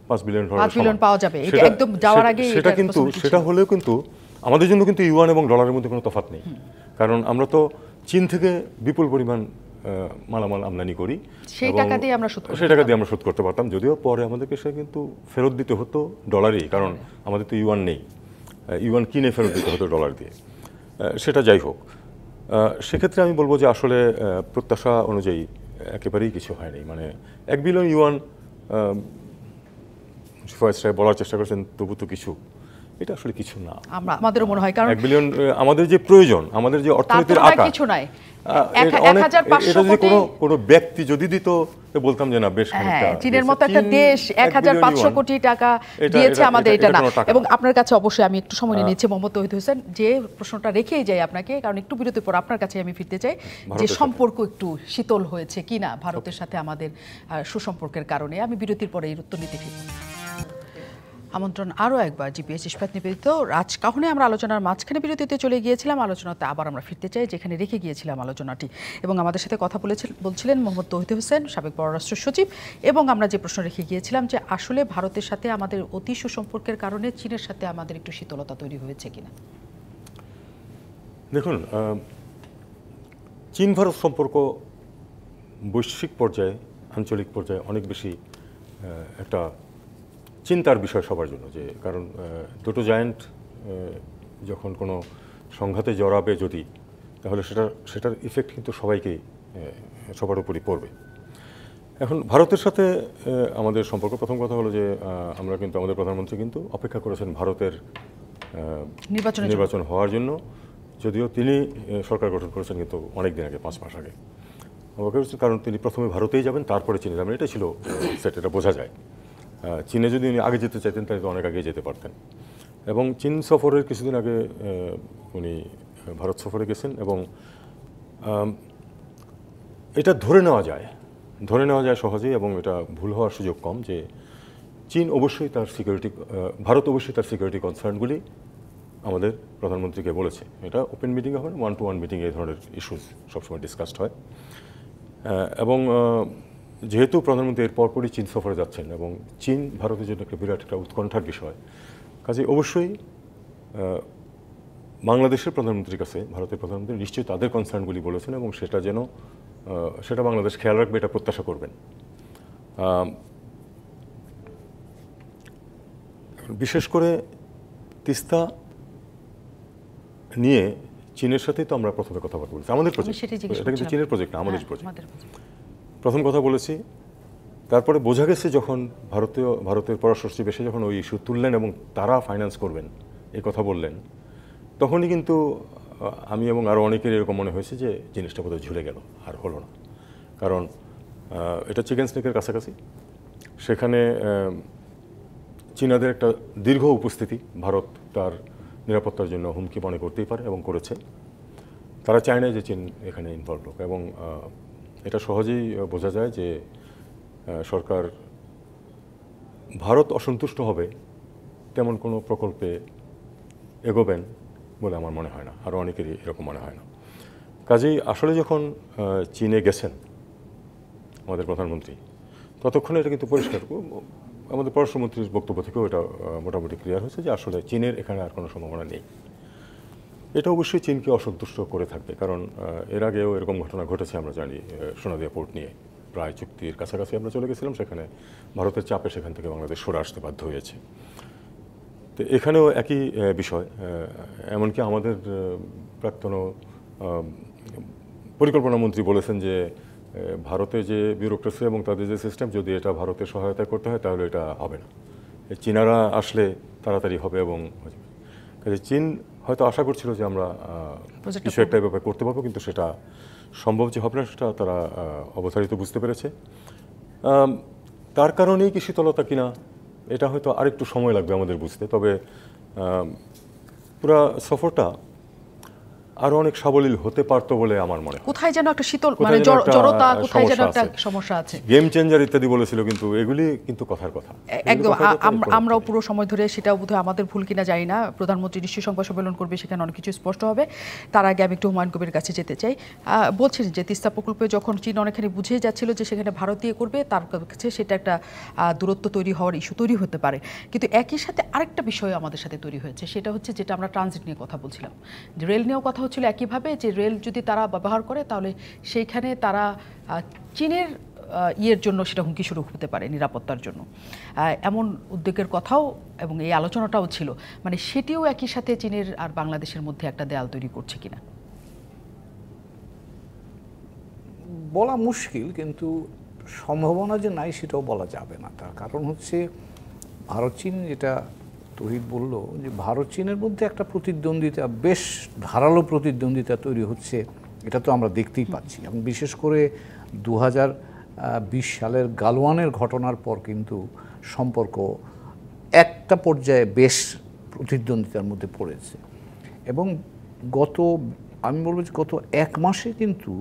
$5 বিলিয়ন পাওয়া যাবে, এটা একদম যাওয়ার আগে। সেটা কিন্তু, সেটা হলেও কিন্তু আমাদের জন্য কিন্তু ইউয়ান এবং ডলারের মধ্যে কোনো তফাৎ নেই, কারণ আমরা তো চীন থেকে বিপুল পরিমাণ মালামাল আমদানি করি, সেই টাকা দিয়ে আমরা শোধ করতে পারতাম, যদিও পরে আমাদেরকে সে কিন্তু ফেরত দিতে হতো ডলারই, কারণ আমাদের তো ইউয়ান নেই, ইউয়ান কিনে ফেরত দিতে হতো ডলার দিয়ে। সেটা যাই হোক, সেক্ষেত্রে আমি বলবো যে আসলে প্রত্যাশা অনুযায়ী একেবারেই কিছু হয়নি। মানে $1 বিলিয়ন ফয়েজ সাহেব বলার চেষ্টা করেছেন, তবু তো কিছু, এটা আসলে কিছু না। আমাদেরও মনে হয়, কারণ $1 বিলিয়ন আমাদের যে প্রয়োজন, আমাদের যে অর্থনীতির আকার, কিছু নাই। এটা যদি কোনো ব্যক্তি যদি দিত, বলতাম যে না, বেশ খানিকটা। চীনের মতো একটা দেশ 1500 কোটি টাকা দিয়েছে আমাদের, এটা না। এবং আপনার কাছে অবশ্যই আমি একটু সময় নিয়েছি মোহাম্মদ তৌহিদ হোসেন, যে প্রশ্নটা রেখেই যাই আপনাকে, কারণ একটু বিরতির পর আপনার কাছে আমি ফিরতে চাই, যে সম্পর্ক একটু শীতল হয়েছে কিনা ভারতের সাথে আমাদের সুসম্পর্কের কারণে। আমি বিরতির পরে এর উত্তর নিতে ফিরব। আমন্ত্রণ আরও একবার জিপিএস ইস্পাত নিবেদিত রাজকাহনে আমরা আলোচনার মাঝখানে বিরতিতে চলে গিয়েছিলাম। আলোচনাতে আবার আমরা ফিরতে চাই যেখানে রেখে গিয়েছিলাম আলোচনাটি, এবং আমাদের সাথে কথা বলছিলেন মোহাম্মদ তৌহিদ হোসেন, সাবেক পররাষ্ট্র সচিব। এবং আমরা যে প্রশ্ন রেখে গিয়েছিলাম যে আসলে ভারতের সাথে আমাদের অতি সুসম্পর্কের কারণে চীনের সাথে আমাদের একটু শীতলতা তৈরি হয়েছে কিনা। দেখুন, চীন ভারত সম্পর্ক বৈশ্বিক পর্যায়ে, আঞ্চলিক পর্যায়ে অনেক বেশি একটা চিন্তার বিষয় সবার জন্য, যে কারণ দুটো জায়ান্ট যখন কোনো সংঘাতে জড়াবে যদি, তাহলে সেটার ইফেক্ট কিন্তু সবার উপরই পড়বে। এখন ভারতের সাথে আমাদের সম্পর্ক, প্রথম কথা হলো যে আমরা কিন্তু আমাদের প্রধানমন্ত্রী কিন্তু অপেক্ষা করেছেন ভারতের নির্বাচন হওয়ার জন্য, যদিও তিনি সরকার গঠন করেছেন কিন্তু অনেক দিন আগে, 5 মাস আগে অপেক্ষা করেছেন, কারণ তিনি প্রথমে ভারতেই যাবেন, তারপরে চীনে যাবেন। এটা ছিল সেট, এটা বোঝা যায়। চীনে যদি উনি আগে যেতে চাইতেন তাহলে তো অনেক আগে যেতে পারতেন। এবং চীন সফরের কিছুদিন আগে উনি ভারত সফরে গেছেন, এবং এটা ধরে নেওয়া যায় সহজেই, এবং এটা ভুল হওয়ার সুযোগ কম, যে চীন অবশ্যই তার ভারত অবশ্যই তার সিকিউরিটি কনসার্নগুলি আমাদের প্রধানমন্ত্রীকে বলেছে। এটা ওপেন মিটিংয়ে হবে, 1-to-1 মিটিংয়ে এই ধরনের ইস্যুস সবসময় ডিসকাসড হয়। এবং যেহেতু প্রধানমন্ত্রী এর পরপরই চীন সফরে যাচ্ছেন, এবং চীন ভারতের জন্য একটা বিরাট একটা উৎকণ্ঠার বিষয়, কাজে অবশ্যই বাংলাদেশের প্রধানমন্ত্রীর কাছে ভারতের প্রধানমন্ত্রী নিশ্চয়ই তাদের কনসার্নগুলি বলেছেন, এবং সেটা বাংলাদেশ খেয়াল রাখবে, এটা প্রত্যাশা করবেন। বিশেষ করে তিস্তা নিয়ে চীনের সাথেই তো আমরা প্রথমে কথাবার্তা বলেছি। আমাদের প্রজেক্ট, এটা কিন্তু চীনের প্রজেক্ট না, আমাদের প্রজেক্ট। প্রথম কথা বলেছি, তারপরে বোঝা গেছে যখন ভারতের পররাষ্ট্র সচিব এসে যখন ওই ইস্যু তুললেন এবং তারা ফাইন্যান্স করবেন এই কথা বললেন, তখনই কিন্তু আমি এবং আরও অনেকের এরকম মনে হয়েছে যে জিনিসটা বোধহয় ঝুলে গেল, আর হলো না। কারণ এটা চিকেন স্নেকের কাছাকাছি, সেখানে চীনাদের একটা দীর্ঘ উপস্থিতি ভারত তার নিরাপত্তার জন্য হুমকি মনে করতেই পারে, এবং করেছে। তারা চায় না যে চীন এখানে ইনভলভ হোক, এবং এটা সহজেই বোঝা যায় যে সরকার ভারত অসন্তুষ্ট হবে তেমন কোনো প্রকল্পে এগোবেন বলে আমার মনে হয় না, আরও অনেকেরই এরকম মনে হয় না। কাজেই আসলে যখন চীনে গেছেন আমাদের প্রধানমন্ত্রী, ততক্ষণে এটা কিন্তু পরিষ্কার, আমাদের পররাষ্ট্রমন্ত্রীর বক্তব্য থেকেও এটা মোটামুটি ক্লিয়ার হয়েছে যে আসলে চীনের এখানে আর কোনো সম্ভাবনা নেই। এটা অবশ্যই চীনকে অসন্তুষ্ট করে থাকবে, কারণ এর আগেও এরকম ঘটনা ঘটেছে, আমরা জানি। সোনাদিয়া পোর্ট নিয়ে প্রায় চুক্তির কাছাকাছি আমরা চলে গেছিলাম, সেখানে ভারতের চাপে সেখান থেকে বাংলাদেশ সরে আসতে বাধ্য হয়েছে। তো এখানেও একই বিষয়, এমনকি আমাদের প্রাক্তন পরিকল্পনা মন্ত্রী বলেছেন যে ভারতের যে বিউরোক্রেসি এবং তাদের যে সিস্টেম, যদি এটা ভারতের সহায়তা করতে হয় তাহলে এটা হবে না, চীনারা আসলে তাড়াতাড়ি হবে। এবং চীন হয়তো আশা করছিল যে আমরা কিছু একটা ব্যাপারে করতে পারবো, কিন্তু সেটা সম্ভব যে হবে না সেটা তারা অবধারিত বুঝতে পেরেছে। তার কারণেই কি শীতলতা কিনা, এটা হয়তো আরেকটু সময় লাগবে আমাদের বুঝতে। তবে পুরা সফরটা আরো অনেক সাবলীল হতে পারতো বলে আমার মনে হয়। কোথায় যেন একটা শীতল, মানে জড়তা, কোথায় যেন একটা সমস্যা আছে। গেম চেঞ্জার ইত্যাদি বলেছিল, কিন্তু এগুলি কিন্তু কথার কথা। একদম, আমরাও পুরো সময় ধরে, সেটাও বোধহয় আমাদের ভুল কিনা জানি না, প্রধানমন্ত্রী নিশ্চয়ই সংবাদ সম্মেলন করবে, সেখানে অনেক কিছু স্পষ্ট হবে। তার আগে আমি একটু হুমায়ুন কবিরের কাছে যেতে চাই। বলছেন যে তিস্তা প্রকল্পে যখন চীন অনেকখানি বুঝেই যাচ্ছিল যে সেখানে ভারত দিয়ে করবে, তার কাছে সেটা একটা দূরত্ব তৈরি হওয়ার ইস্যু তৈরি হতে পারে। কিন্তু একই সাথে আরেকটা বিষয় আমাদের সাথে তৈরি হয়েছে, সেটা হচ্ছে যেটা আমরা ট্রানজিট নিয়ে কথা বলছিলাম, রেল নিয়েও কথা হচ্ছিল একইভাবে, যে রেল যদি তারা ব্যবহার করে তাহলে সেইখানে তারা চীনের ইয়ের জন্য সেটা হুমকি শুরু হতে পারে, নিরাপত্তার জন্য। এমন উদ্যোগের কথাও এবং এই আলোচনাটাও ছিল, মানে সেটিও একই সাথে চীনের আর বাংলাদেশের মধ্যে একটা দেয়াল তৈরি করছে কিনা বলা মুশকিল, কিন্তু সম্ভাবনা যে নাই সেটাও বলা যাবে না। তার কারণ হচ্ছে ভারত চীন, যেটা তহিদ বলল, যে ভারত চীনের মধ্যে একটা প্রতিদ্বন্দ্বিতা, বেশ ধারালো প্রতিদ্বন্দ্বিতা তৈরি হচ্ছে, এটা তো আমরা দেখতেই পাচ্ছি। এবং বিশেষ করে 2020 সালের গালওয়ানের ঘটনার পর কিন্তু সম্পর্ক একটা পর্যায়ে বেশ প্রতিদ্বন্দ্বিতার মধ্যে পড়েছে। এবং আমি বলবো যে গত 1 মাসে কিন্তু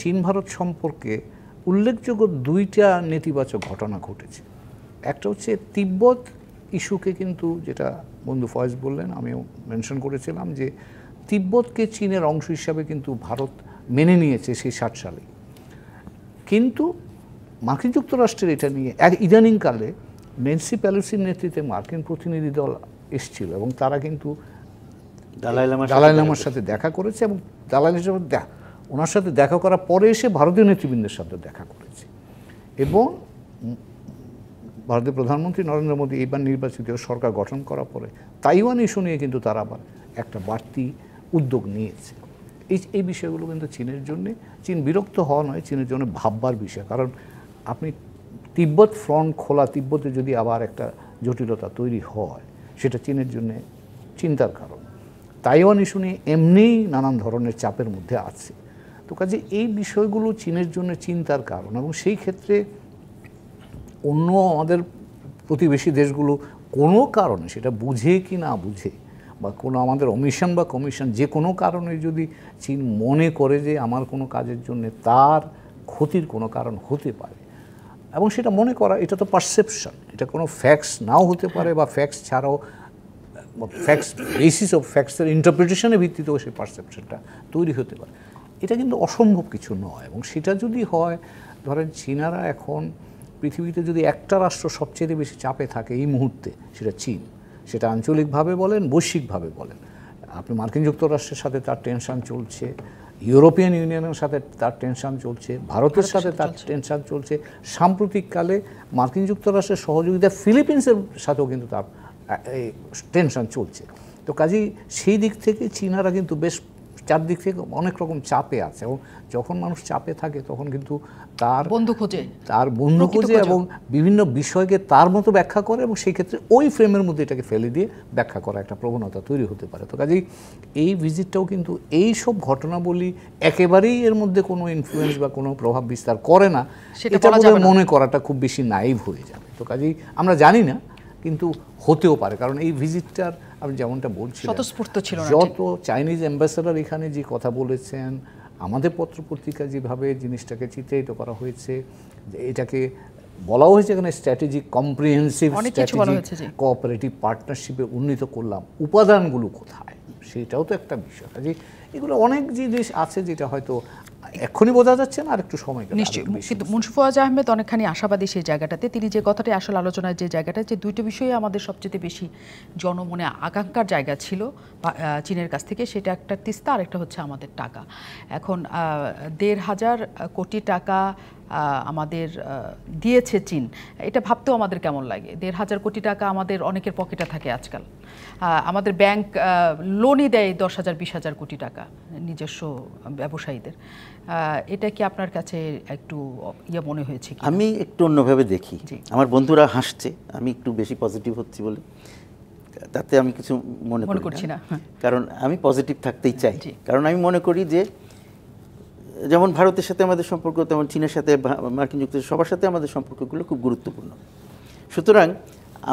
চীন ভারত সম্পর্কে উল্লেখযোগ্য 2টা নেতিবাচক ঘটনা ঘটেছে। একটা হচ্ছে তিব্বত ইস্যুকে কিন্তু, যেটা বন্ধু ফয়েজ বললেন, আমিও মেনশন করেছিলাম, যে তিব্বতকে চীনের অংশ হিসাবে কিন্তু ভারত মেনে নিয়েছে সেই 60 সালে। কিন্তু মার্কিন যুক্তরাষ্ট্রের এটা নিয়ে ইদানিংকালে ন্যান্সি পেলোসির নেতৃত্বে মার্কিন প্রতিনিধি দল এসেছিল এবং তারা কিন্তু দালাই লামার সাথে দেখা করেছে এবং ওনার সাথে দেখা করার পরে এসে ভারতীয় নেতৃবৃন্দের সাথে দেখা করেছে। এবং ভারতের প্রধানমন্ত্রী নরেন্দ্র মোদী এইবার নির্বাচিত সরকার গঠন করার পরে তাইওয়ান ইস্যু নিয়ে কিন্তু তারা আবার একটা বাড়তি উদ্যোগ নিয়েছে। এই বিষয়গুলো কিন্তু চীনের জন্যে, চীন বিরক্ত হওয়া নয়, চীনের জন্য ভাববার বিষয়। কারণ আপনি তিব্বত ফ্রন্ট খোলা, তিব্বতে যদি আবার একটা জটিলতা তৈরি হয়, সেটা চীনের জন্যে চিন্তার কারণ। তাইওয়ান ইস্যু নিয়ে এমনিই নানান ধরনের চাপের মধ্যে আছে। তো কাজে এই বিষয়গুলো চীনের জন্য চিন্তার কারণ। এবং সেই ক্ষেত্রে অন্য আমাদের প্রতিবেশী দেশগুলো কোনো কারণে, সেটা বুঝে কি না বুঝে, বা কোনো আমাদের অমিশন বা কমিশন, যে কোনো কারণে যদি চীন মনে করে যে আমার কোনো কাজের জন্য তার ক্ষতির কোনো কারণ হতে পারে, এবং সেটা মনে করা, এটা তো পারসেপশন, এটা কোনো ফ্যাক্টস নাও হতে পারে, বা ফ্যাক্টস ছাড়াও ফ্যাক্টস বেসিস অফ ফ্যাক্টসের ইন্টারপ্রিটেশনের ভিত্তিতেও সেই পারসেপশনটা তৈরি হতে পারে। এটা কিন্তু অসম্ভব কিছু নয়। এবং সেটা যদি হয়, ধরেন চীনারা এখন পৃথিবীতে যদি একটা রাষ্ট্র সবচেয়ে বেশি চাপে থাকে এই মুহূর্তে, সেটা চীন। সেটা আঞ্চলিকভাবে বলেন, বৈশ্বিকভাবে বলেন। আপনি মার্কিন যুক্তরাষ্ট্রের সাথে তার টেনশন চলছে, ইউরোপিয়ান ইউনিয়নের সাথে তার টেনশন চলছে, ভারতের সাথে তার টেনশন চলছে, সাম্প্রতিককালে মার্কিন যুক্তরাষ্ট্রের সহযোগিতা ফিলিপিন্সের সাথেও কিন্তু তার টেনশন চলছে। তো কাজেই সেই দিক থেকে চীনারা কিন্তু বেশ চারদিক থেকে অনেক রকম চাপে আছে। এবং যখন মানুষ চাপে থাকে তখন কিন্তু তার বন্ধু খোঁজে এবং বিভিন্ন বিষয়কে তার মতো ব্যাখ্যা করে, এবং সেই ক্ষেত্রে ওই ফ্রেমের মধ্যে এটাকে ফেলে দিয়ে ব্যাখ্যা করা একটা প্রবণতা তৈরি হতে পারে। তো কাজেই এই ভিজিটটাও কিন্তু এই সব ঘটনাবলী একেবারেই এর মধ্যে কোনো ইনফ্লুয়েন্স বা কোনো প্রভাব বিস্তার করে না, এটা মনে করাটা খুব বেশি নাইভ হয়ে যাবে। তো কাজেই আমরা জানি না, কিন্তু হতেও পারে। কারণ এই ভিজিটটার, আমি যেমনটা বলছিলাম, স্বতঃস্ফূর্ত ছিল না। যত চাইনিজ অ্যাম্বাসেডর এখানে যে কথা বলেছেন, আমাদের পত্রপত্রিকা যেভাবে জিনিসটাকে চিত্রায়িত করা হয়েছে, এটাকে বলা হয়েছে এখানে স্ট্র্যাটেজিক কম্প্রিহেন্সিভ স্ট্র্যাটেজিক কোঅপারেটিভ পার্টনারশিপে উন্নীত করলাম, উপাদানগুলো কোথায়, সেটাও তো একটা বিষয়। কাজে এগুলো অনেক জিনিস আছে যেটা হয়তো এক্ষুনি বোঝা যাচ্ছে না, আর একটু সময় নিশ্চয়ই। কিন্তু মুন্সি ফওয়াজ আহমেদ অনেকখানি আশাবাদী সেই জায়গাটাতে। তিনি যে কথাটি আসলে আলোচনায়, যে জায়গাটা, যে দুইটা বিষয়ে আমাদের সবচেয়ে বেশি জনমনে আকাঙ্ক্ষার জায়গা ছিল চীনের কাছ থেকে, সেটা একটা তিস্তা, আর একটা হচ্ছে আমাদের টাকা। এখন ১,৫০০ কোটি টাকা আমাদের দিয়েছে চীন, এটা ভাবতেও আমাদের কেমন লাগে। ১,৫০০ কোটি টাকা আমাদের অনেকের পকেটে থাকে আজকাল। আমাদের ব্যাংক লোনই দেয় ১০,০০০ ২০,০০০ কোটি টাকা নিজস্ব ব্যবসায়ীদের। এটা কি আপনার কাছে একটু মনে হয়েছে? আমি একটু অন্যভাবে দেখি। আমার বন্ধুরা হাসছে, আমি একটু বেশি পজিটিভ হচ্ছি বলে, তাতে আমি কিছু মনে করছি না। কারণ আমি পজিটিভ থাকতেই চাই। কারণ আমি মনে করি যে যেমন ভারতের সাথে আমাদের সম্পর্ক, তেমন চীনের সাথে, মার্কিন যুক্তরাষ্ট্র, সবার সাথে আমাদের সম্পর্কগুলো খুব গুরুত্বপূর্ণ। সুতরাং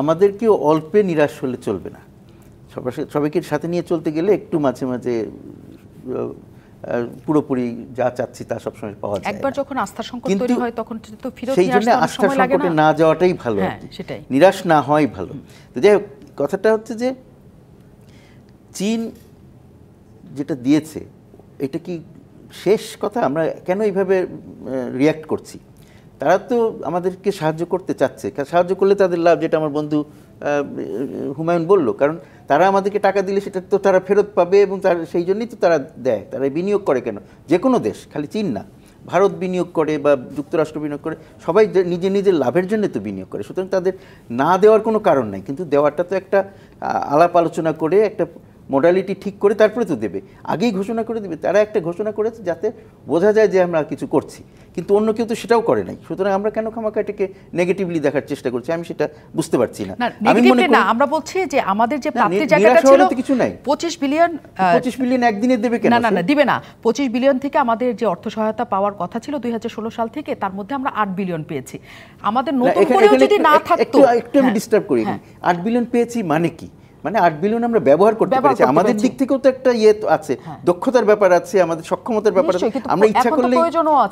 আমাদেরকেও অল্পে নিরাশ হলে চলবে না। সবাইকে সাথে নিয়ে চলতে গেলে একটু মাঝে মাঝে পুরোপুরি যা চাচ্ছি তা সবসময় পাওয়া যায়। একবার যখন আস্থার সংকট তৈরি হয় তখন তো ফিরত সেই জন্য আস্থার সংকটে না যাওয়াটাই ভালো, সেটাই, নিরাশ না হওয়াই ভালো। তো যাই হোক, কথাটা হচ্ছে যে চীন যেটা দিয়েছে, এটা কি শেষ কথা? আমরা কেন এইভাবে রিয়্যাক্ট করছি? তারা তো আমাদেরকে সাহায্য করতে চাচ্ছে, সাহায্য করলে তাদের লাভ, যেটা আমার বন্ধু হুমায়ুন বলল। কারণ তারা আমাদেরকে টাকা দিলে সেটা তো তারা ফেরত পাবে, এবং তার সেই জন্যই তো তারা দেয়। তারা বিনিয়োগ করে কেন? যে কোনো দেশ, খালি চীন না, ভারত বিনিয়োগ করে বা যুক্তরাষ্ট্র বিনিয়োগ করে, সবাই নিজের নিজের লাভের জন্য তো বিনিয়োগ করে। সুতরাং তাদের না দেওয়ার কোনো কারণ নাই। কিন্তু দেওয়াটা তো একটা আলাপ আলোচনা করে, একটা মোডালিটি ঠিক করে তারপরে তো দেবে। আগেই ঘোষণা করে দেবে। তারা একটা ঘোষণা করেছে যাতে বোঝা যায় যে আমরা কিছু করছি, কিন্তু অন্য কেউ তো সেটাও করে নাই। সুতরাং আমরা কেন খামাখা এটাকে নেগেটিভলি দেখার চেষ্টা করছি, আমি সেটা বুঝতে পারছি না। আমি মনে করি না, আমরা বলছি যে আমাদের যে প্রাপ্তির জায়গাটা ছিল কিছু নাই। 25 বিলিয়ন একদিনে দেবে কেন? না, দিবে না। 25 বিলিয়ন থেকে আমাদের যে অর্থ সহায়তা পাওয়ার কথা ছিল 2016 সাল থেকে, তার মধ্যে আমরা 8 বিলিয়ন পেয়েছি। আমাদের নতুন করেও যদি না থাকতো, একটু আমি ডিস্টার্ব করি। 8 বিলিয়ন পেয়েছি মানে কি? মানে 8 বিলিয়ন আমরা ব্যবহার করতে পেরেছি। আমাদের দিক থেকেও তো একটা ইয়ে তো আছে, দক্ষতার ব্যাপার আছে, আমাদের সক্ষমতার ব্যাপার আছে। আমরা ইচ্ছা করলে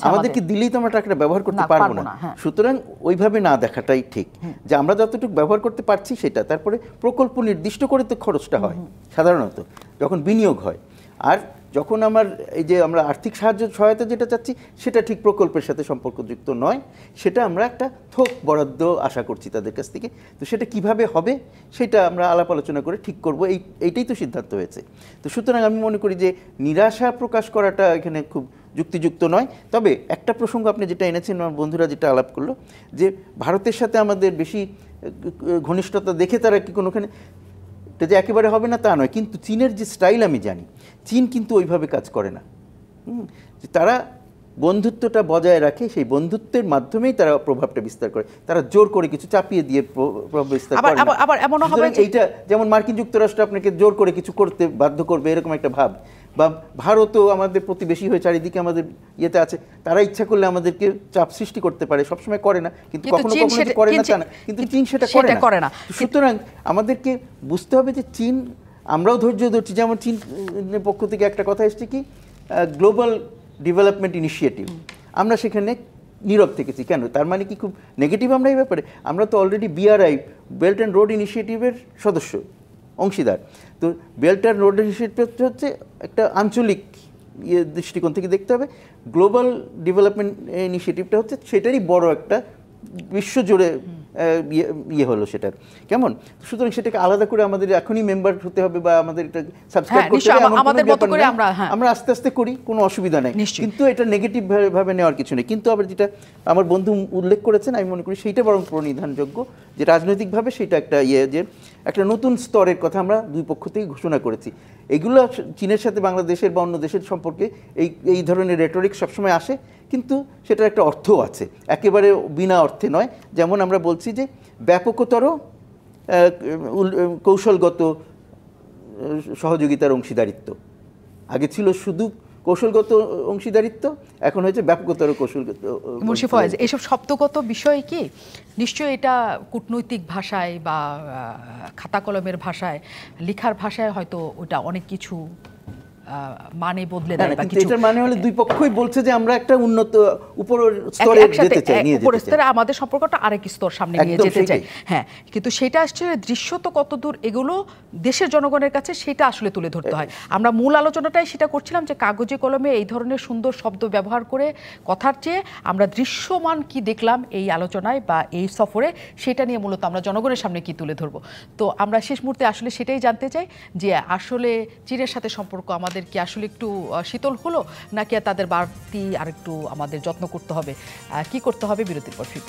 আমাদেরকে দিলেই তো আমরা টাকাটা ব্যবহার করতে পারবো না। সুতরাং ওইভাবে না দেখাটাই ঠিক, যে আমরা যতটুকু ব্যবহার করতে পারছি সেটা, তারপরে প্রকল্প নির্দিষ্ট করে তো খরচটা হয় সাধারণত যখন বিনিয়োগ হয়। আর যখন আমার এই যে আমরা আর্থিক সহায়তা যেটা চাচ্ছি সেটা ঠিক প্রকল্পের সাথে সম্পর্কযুক্ত নয়, সেটা আমরা একটা থোক বরাদ্দ আশা করছি তাদের কাছ থেকে। তো সেটা কিভাবে হবে সেটা আমরা আলাপ আলোচনা করে ঠিক করব, এইটাই তো সিদ্ধান্ত হয়েছে। তো সুতরাং আমি মনে করি যে নিরাশা প্রকাশ করাটা এখানে খুব যুক্তিযুক্ত নয়। তবে একটা প্রসঙ্গ আপনি যেটা এনেছেন, আমার বন্ধুরা যেটা আলাপ করলো, যে ভারতের সাথে আমাদের বেশি ঘনিষ্ঠতা দেখে তারা কি কোনোখানে, এটা যে একেবারে হবে না তা নয়, কিন্তু চীনের যে স্টাইল আমি জানি, চীন কিন্তু ওইভাবে কাজ করে না। তারা বন্ধুত্বটা বজায় রাখে, সেই বন্ধুত্বের মাধ্যমেই তারা প্রভাবটা বিস্তার করে, তারা জোর করে কিছু চাপিয়ে দিয়ে প্রভাব বিস্তার করে না। আবার এমনও হবে এইটা যেমন মার্কিন যুক্তরাষ্ট্র আপনাকে জোর করে কিছু করতে বাধ্য করবে এরকম একটা ভাব, বা ভারতও আমাদের প্রতিবেশী হয়ে চারিদিকে আমাদের ইয়েতে আছে, তারা ইচ্ছা করলে আমাদেরকে চাপ সৃষ্টি করতে পারে, সবসময় করে না, কিন্তু কখনো কখনো করে না তা না, কিন্তু চীন সেটা করে না। সুতরাং আমাদেরকে বুঝতে হবে যে চীন, আমরাও ধৈর্য ধরছি। যেমন চীনের পক্ষ থেকে একটা কথা এসছে কি, গ্লোবাল ডেভেলপমেন্ট ইনিশিয়েটিভ, আমরা সেখানে নীরব থেকেছি। কেন? তার মানে কি খুব নেগেটিভ আমরা এই ব্যাপারে? আমরা তো already BRI, belt and road ইনিশিয়েটিভের সদস্য, অংশীদার। তো বেল্ট অ্যান্ড রোড ইনিশিয়েটিভ হচ্ছে একটা আঞ্চলিক দৃষ্টিকোণ থেকে দেখতে হবে, গ্লোবাল ডেভেলপমেন্ট ইনিশিয়েটিভটা হচ্ছে সেটারই বড় একটা বিশ্বজুড়ে ইয়ে হলো সেটার, কেমন? সুতরাং সেটাকে আলাদা করে আমাদের এখনই মেম্বার হতে হবে বা আমাদের এটা সাবস্ক্রাইব করতে হবে, আমরা আস্তে আস্তে করি, কোনো অসুবিধা নেই, কিন্তু এটা নেগেটিভ ভাবে নেওয়ার কিছু নেই। কিন্তু আবার যেটা আমার বন্ধু উল্লেখ করেছেন, আমি মনে করি সেইটা বরং প্রণিধানযোগ্য, যে রাজনৈতিকভাবে সেটা একটা ইয়ে, যে একটা নতুন স্তরের কথা আমরা দুই পক্ষ থেকে ঘোষণা করেছি। এগুলো চীনের সাথে বাংলাদেশের বা অন্য দেশের সম্পর্কে এই ধরনের রেটরিক সবসময় আসে, কিন্তু সেটার একটা অর্থ আছে, একেবারে বিনা অর্থে নয়। যেমন আমরা বলছি যে ব্যাপকতর কৌশলগত সহযোগিতার অংশীদারিত্ব, আগে ছিল শুধু কৌশলগত অংশীদারিত্ব, এখন হয়েছে ব্যাপকতর কৌশলগত। মুন্সি ফয়েজ, এইসব শব্দগত বিষয় কি নিশ্চয়ই এটা কূটনৈতিক ভাষায় বা খাতা কলমের ভাষায়, লেখার ভাষায় হয়তো ওটা অনেক কিছু মানে বদলে দেয়, বা কিছু এটার মানে হলো দুই পক্ষই বলছে যে আমরা একটা উন্নত উপরের স্তরে যেতে চাই, নিয়ে যেতে চাই, আমাদের সম্পর্কটা আরেক স্তর সামনে নিয়ে যেতে চাই। হ্যাঁ, কিন্তু সেটা আসলে দৃশ্যত কতদূর এগুলো দেশের জনগণের কাছে সেটা আসলে তুলে ধরতে হয়। আমরা মূল আলোচনাটাই সেটা করছিলাম, যে কাগজে কলমে এই ধরনের সুন্দর শব্দ ব্যবহার করে কথার চেয়ে আমরা দৃশ্যমান কি দেখলাম এই আলোচনায় বা এই সফরে, সেটা নিয়ে মূলত আমরা জনগণের সামনে কি তুলে ধরবো। তো আমরা শেষ মুহূর্তে আসলে সেটাই জানতে চাই, যে আসলে চীনের সাথে সম্পর্ক আমাদের কি আসলে একটু শীতল হলো, নাকি তাদের বাড়তি আর একটু আমাদের যত্ন করতে হবে, কি করতে হবে? বিরতির পর ফিরব।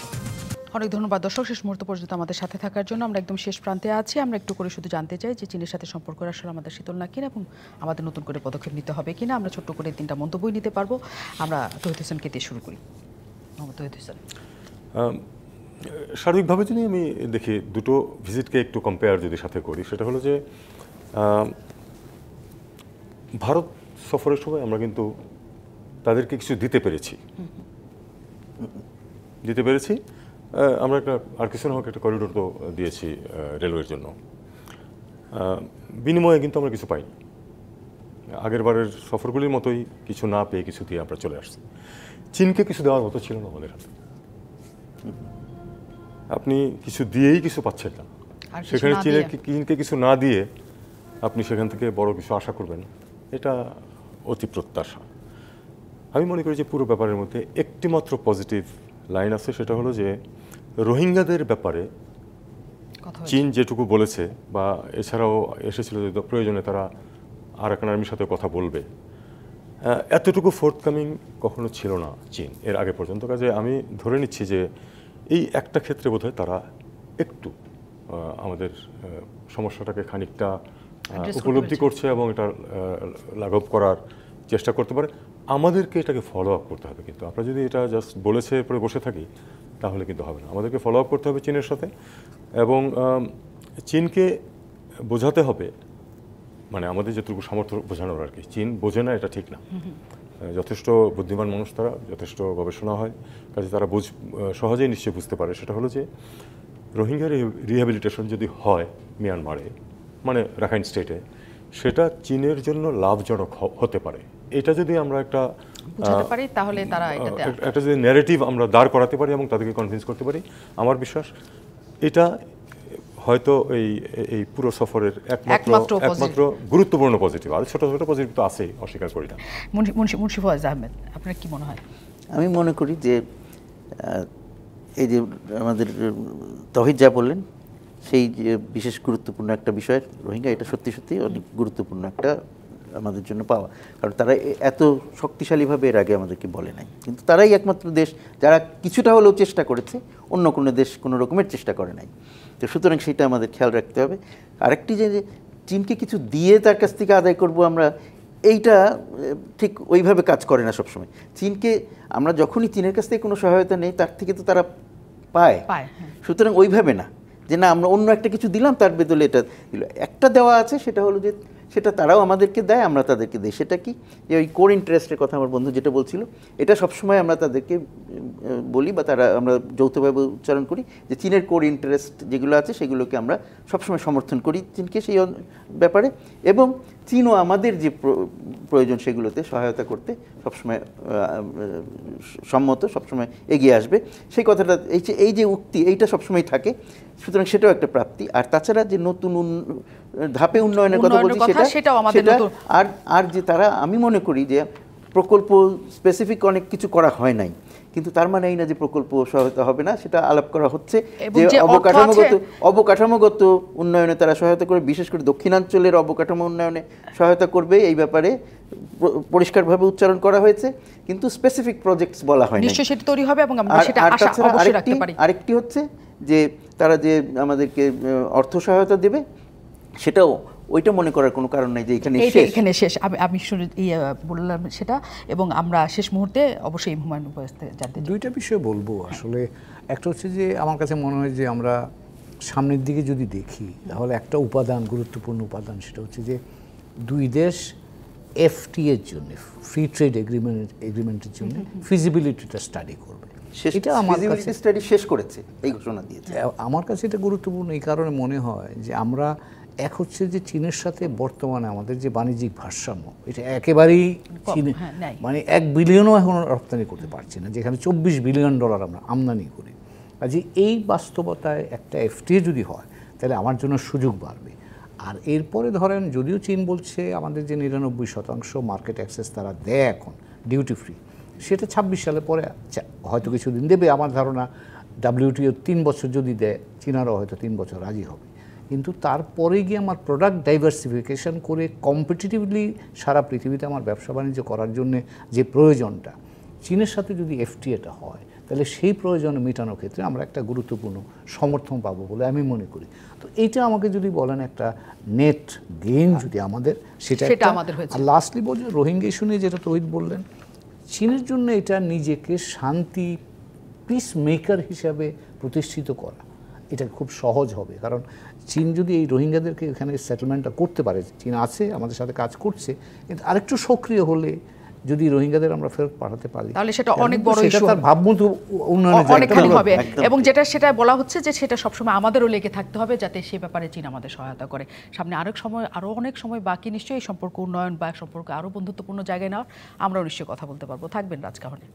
অনেক ধন্যবাদ দর্শক, শেষ মুহূর্ত পর্যন্ত আমাদের সাথে থাকার জন্য। আমরা একদম শেষ প্রান্তে আছি। আমরা একটু করে শুধু জানতে চাই যে চীনের সাথে সম্পর্ক আসলে আমাদের শীতল না কিনা, এবং আমাদের নতুন করে পদক্ষেপ নিতে হবে কিনা। আমরা ছোট্ট করে 3টা মন্তব্যই নিতে পারবো। আমরা তৌহিদ হোসেনকে দিয়ে শুরু করি। তৌহিদ হোসেন, সার্বিকভাবে যদি আমি দেখি, দুটো ভিজিটকে একটু কম্পেয়ার যদি সাথে করি, সেটা হলো যে ভারত সফরের সময় আমরা কিন্তু তাদেরকে কিছু দিতে পেরেছি। আমরা একটা আর কিছু না হোক একটা করিডোর তো দিয়েছি রেলওয়ের জন্য, বিনিময়ে কিন্তু আমরা কিছু পাইনি। আগের বারের সফরগুলির মতোই কিছু না পেয়ে কিছু দিয়ে আমরা চলে আসছি। চীনকে কিছু দেওয়ার মতো ছিল না আমাদের হাতে। আপনি কিছু দিয়েই কিছু পাচ্ছেন না, সেখানে চীনকে কিছু না দিয়ে আপনি সেখান থেকে বড় কিছু আশা করবেন, এটা অতি প্রত্যাশা। আমি মনে করি যে পুরো ব্যাপারের মধ্যে একটি মাত্র পজিটিভ লাইন আছে, সেটা হলো যে রোহিঙ্গাদের ব্যাপারে চীন যেটুকু বলেছে, বা এছাড়াও এসেছিল যে প্রয়োজনে তারা আরাকান আর্মির সাথে কথা বলবে, এতটুকু ফোর্থকামিং কখনো ছিল না চীন এর আগে পর্যন্ত। কাজে আমি ধরে নিচ্ছি যে এই একটা ক্ষেত্রে বোধহয় তারা একটু আমাদের সমস্যাটাকে খানিকটা উপলব্ধি করছে এবং এটা লাঘব করার চেষ্টা করতে পারে। আমাদেরকে এটাকে ফলো আপ করতে হবে, কিন্তু আমরা যদি এটা জাস্ট বলেছে পরে বসে থাকি তাহলে কিন্তু হবে না। আমাদেরকে ফলো আপ করতে হবে চীনের সাথে, এবং চীনকে বোঝাতে হবে, মানে আমাদের যতটুকু সামর্থ্য বোঝানোর আর কি। চীন বোঝে না, এটা ঠিক না। যথেষ্ট বুদ্ধিমান মানুষ তারা, যথেষ্ট গবেষণা হয়, কাজে তারা সহজেই নিশ্চয়ই বুঝতে পারে। সেটা হলো যে রোহিঙ্গা রিহ্যাবিলিটেশন যদি হয় মিয়ানমারে, মানে রাখাইন স্টেটে, সেটা চীনের জন্য লাভজনক হতে পারে। এটা যদি আমরা একটা বুঝাতে পারি তাহলে তারা এটাতে একটা যদি ন্যারেটিভ আমরা দাঁড় করাতে পারি এবং তাদেরকে কনভিন্স করতে পারি, আমার বিশ্বাস এটা হয়তো এই পুরো সফরের একমাত্র গুরুত্বপূর্ণ পজিটিভ। আর ছোট ছোট পজিটিভ তো আছেই, অস্বীকার করি না। মুন্সি ফয়েজ আহমেদ, আপনার কি মনে হয়? আমি মনে করি যে এই যে আমাদের তৌহিদ যা বললেন, সেই যে বিশেষ গুরুত্বপূর্ণ একটা বিষয় রোহিঙ্গা, এটা সত্যি সত্যি অনেক গুরুত্বপূর্ণ একটা আমাদের জন্য পাওয়া। কারণ তারা এত শক্তিশালীভাবে এর আগে আমাদেরকে বলে নাই, কিন্তু তারাই একমাত্র দেশ যারা কিছুটা হলেও চেষ্টা করেছে, অন্য কোনো দেশ কোনো রকমের চেষ্টা করে নাই। তো সুতরাং সেটা আমাদের খেয়াল রাখতে হবে। আরেকটি যে চীনকে কিছু দিয়ে তার কাছ থেকে আদায় করব আমরা, এইটা ঠিক ওইভাবে কাজ করে না সবসময়। চীনকে আমরা যখনই চীনের কাছ থেকে কোনো সহায়তা নেই, তার থেকে তো তারা পায়। সুতরাং ওইভাবে না যে না আমরা অন্য একটা কিছু দিলাম তার বদলে এটা দিল। একটা দেওয়া আছে, সেটা হলো যে সেটা তারাও আমাদেরকে দেয়, আমরা তাদেরকে দিই। সেটা কি, যে ওই কোর ইন্টারেস্টের কথা আমার বন্ধু যেটা বলছিল, এটা সবসময় আমরা তাদেরকে বলি বা তারা আমরা যৌথভাবে উচ্চারণ করি যে চীনের কোর ইন্টারেস্ট যেগুলো আছে সেগুলোকে আমরা সবসময় সমর্থন করি চীনকে সেই ব্যাপারে, এবং চীনও আমাদের যে প্রয়োজন সেগুলোতে সহায়তা করতে সবসময় সম্মত, সবসময় এগিয়ে আসবে। সেই কথাটা এই যে উক্তি, এইটা সবসময় থাকে। সুতরাং সেটাও একটা প্রাপ্তি। আর তাছাড়া যে নতুন ধাপে উন্নয়নের কথা বলছি, সেটা আর যে তারা, আমি মনে করি যে প্রকল্প স্পেসিফিক অনেক কিছু করা হয় নাই, কিন্তু তার মানে এই না যে প্রকল্প সহায়তা হবে না, সেটা আলাপ করা হচ্ছে যে অবকাঠামোগত উন্নয়নে তারা সহায়তা করে, বিশেষ করে দক্ষিণাঞ্চলের অবকাঠামো উন্নয়নে সহায়তা করবে, এই ব্যাপারে পরিষ্কারভাবে উচ্চারণ করা হয়েছে, কিন্তু স্পেসিফিক প্রজেক্টস বলা হয় না। নিশ্চয়ই সেটা তৈরি হবে এবং আমরা সেটা আশা অবশ্যই রাখতে পারি। আরেকটি হচ্ছে যে তারা যে আমাদেরকে অর্থ সহায়তা দেবে, সেটাও ওইটা মনে করার কোনো কারণ নাই যে এখানে শেষ। আমি বললাম সেটা, এবং আমরা শেষ মুহূর্তে অবশ্যই হুমায়ুন জানতে দুইটা বিষয় বলবো আসলে। একটা হচ্ছে যে আমার কাছে মনে হয় যে আমরা সামনের দিকে যদি দেখি, তাহলে একটা উপাদান, গুরুত্বপূর্ণ উপাদান, সেটা হচ্ছে যে দুই দেশ এফটিএ এর জন্য, ফ্রি ট্রেড এগ্রিমেন্টের জন্য ফিজিবিলিটিটা স্টাডি করবে। এটা আমার কাছে স্টাডি শেষ করেছে, এই ঘোষণা দিয়েছে। আমার কাছে এটা গুরুত্বপূর্ণ এই কারণে মনে হয় যে আমরা এক হচ্ছে যে চীনের সাথে বর্তমানে আমাদের যে বাণিজ্যিক ভারসাম্য, এটা একেবারেই চীনে মানে 1 বিলিয়নও এখন রপ্তানি করতে পারছি না, যেখানে $24 বিলিয়ন আমরা আমদানি করি। কাজে এই বাস্তবতায় একটা এফটিএ যদি হয়, তাহলে আমার জন্য সুযোগ বাড়বে। আর এরপরে ধরেন, যদিও চীন বলছে আমাদের যে 99% মার্কেট অ্যাক্সেস তারা দেয় এখন ডিউটি ফ্রি, সেটা 26 সালে পরে হয়তো কিছুদিন দেবে। আমার ধারণা WTO 3 বছর যদি দেয়, চীনারাও হয়তো 3 বছর রাজি হবে। কিন্তু তারপরে গিয়ে আমার প্রোডাক্ট ডাইভার্সিফিকেশন করে কম্পিটিটিভলি সারা পৃথিবীতে আমার ব্যবসা বাণিজ্য করার জন্য যে প্রয়োজনটা, চীনের সাথে যদি এফটিএটা হয়, তাহলে সেই প্রয়োজন মেটানোর ক্ষেত্রে আমরা একটা গুরুত্বপূর্ণ সমর্থন পাবো বলে আমি মনে করি। তো এইটা আমাকে যদি বলেন একটা নেট গেইন যদি আমাদের, সেটা আমাদের হয়েছে। আর লাস্টলি বলছি, রোহিঙ্গা ইস্যু নিয়ে যেটা তৌহিদ বললেন, চীনের জন্য এটা নিজেকে শান্তি পিস মেকার হিসাবে প্রতিষ্ঠিত করা, এটা খুব সহজ হবে। কারণ চীন যদি এই রোহিঙ্গাদেরকে এখানে সেটেলমেন্টটা করতে পারে, চীন আছে আমাদের সাথে কাজ করছে, কিন্তু আরেকটু সক্রিয় হলে যদি রোহিঙ্গাদের আমরা ফেরত পাঠাতে পারি, তাহলে সেটা অনেক বড় ইস্যু হবে, ভাবমূর্তি উন্নয়নের অনেকখানি হবে। এবং সেটা বলা হচ্ছে যে সেটা সবসময় আমাদেরও লেগে থাকতে হবে, যাতে সেই ব্যাপারে চীন আমাদের সহায়তা করে। সামনে আরও অনেক সময় বাকি, নিশ্চয়ই সম্পর্ক উন্নয়ন বা সম্পর্ক আরও বন্ধুত্বপূর্ণ জায়গায় নেওয়ার আমরাও নিশ্চয়ই কথা বলতে পারবো। থাকবেন রাজকাহনে।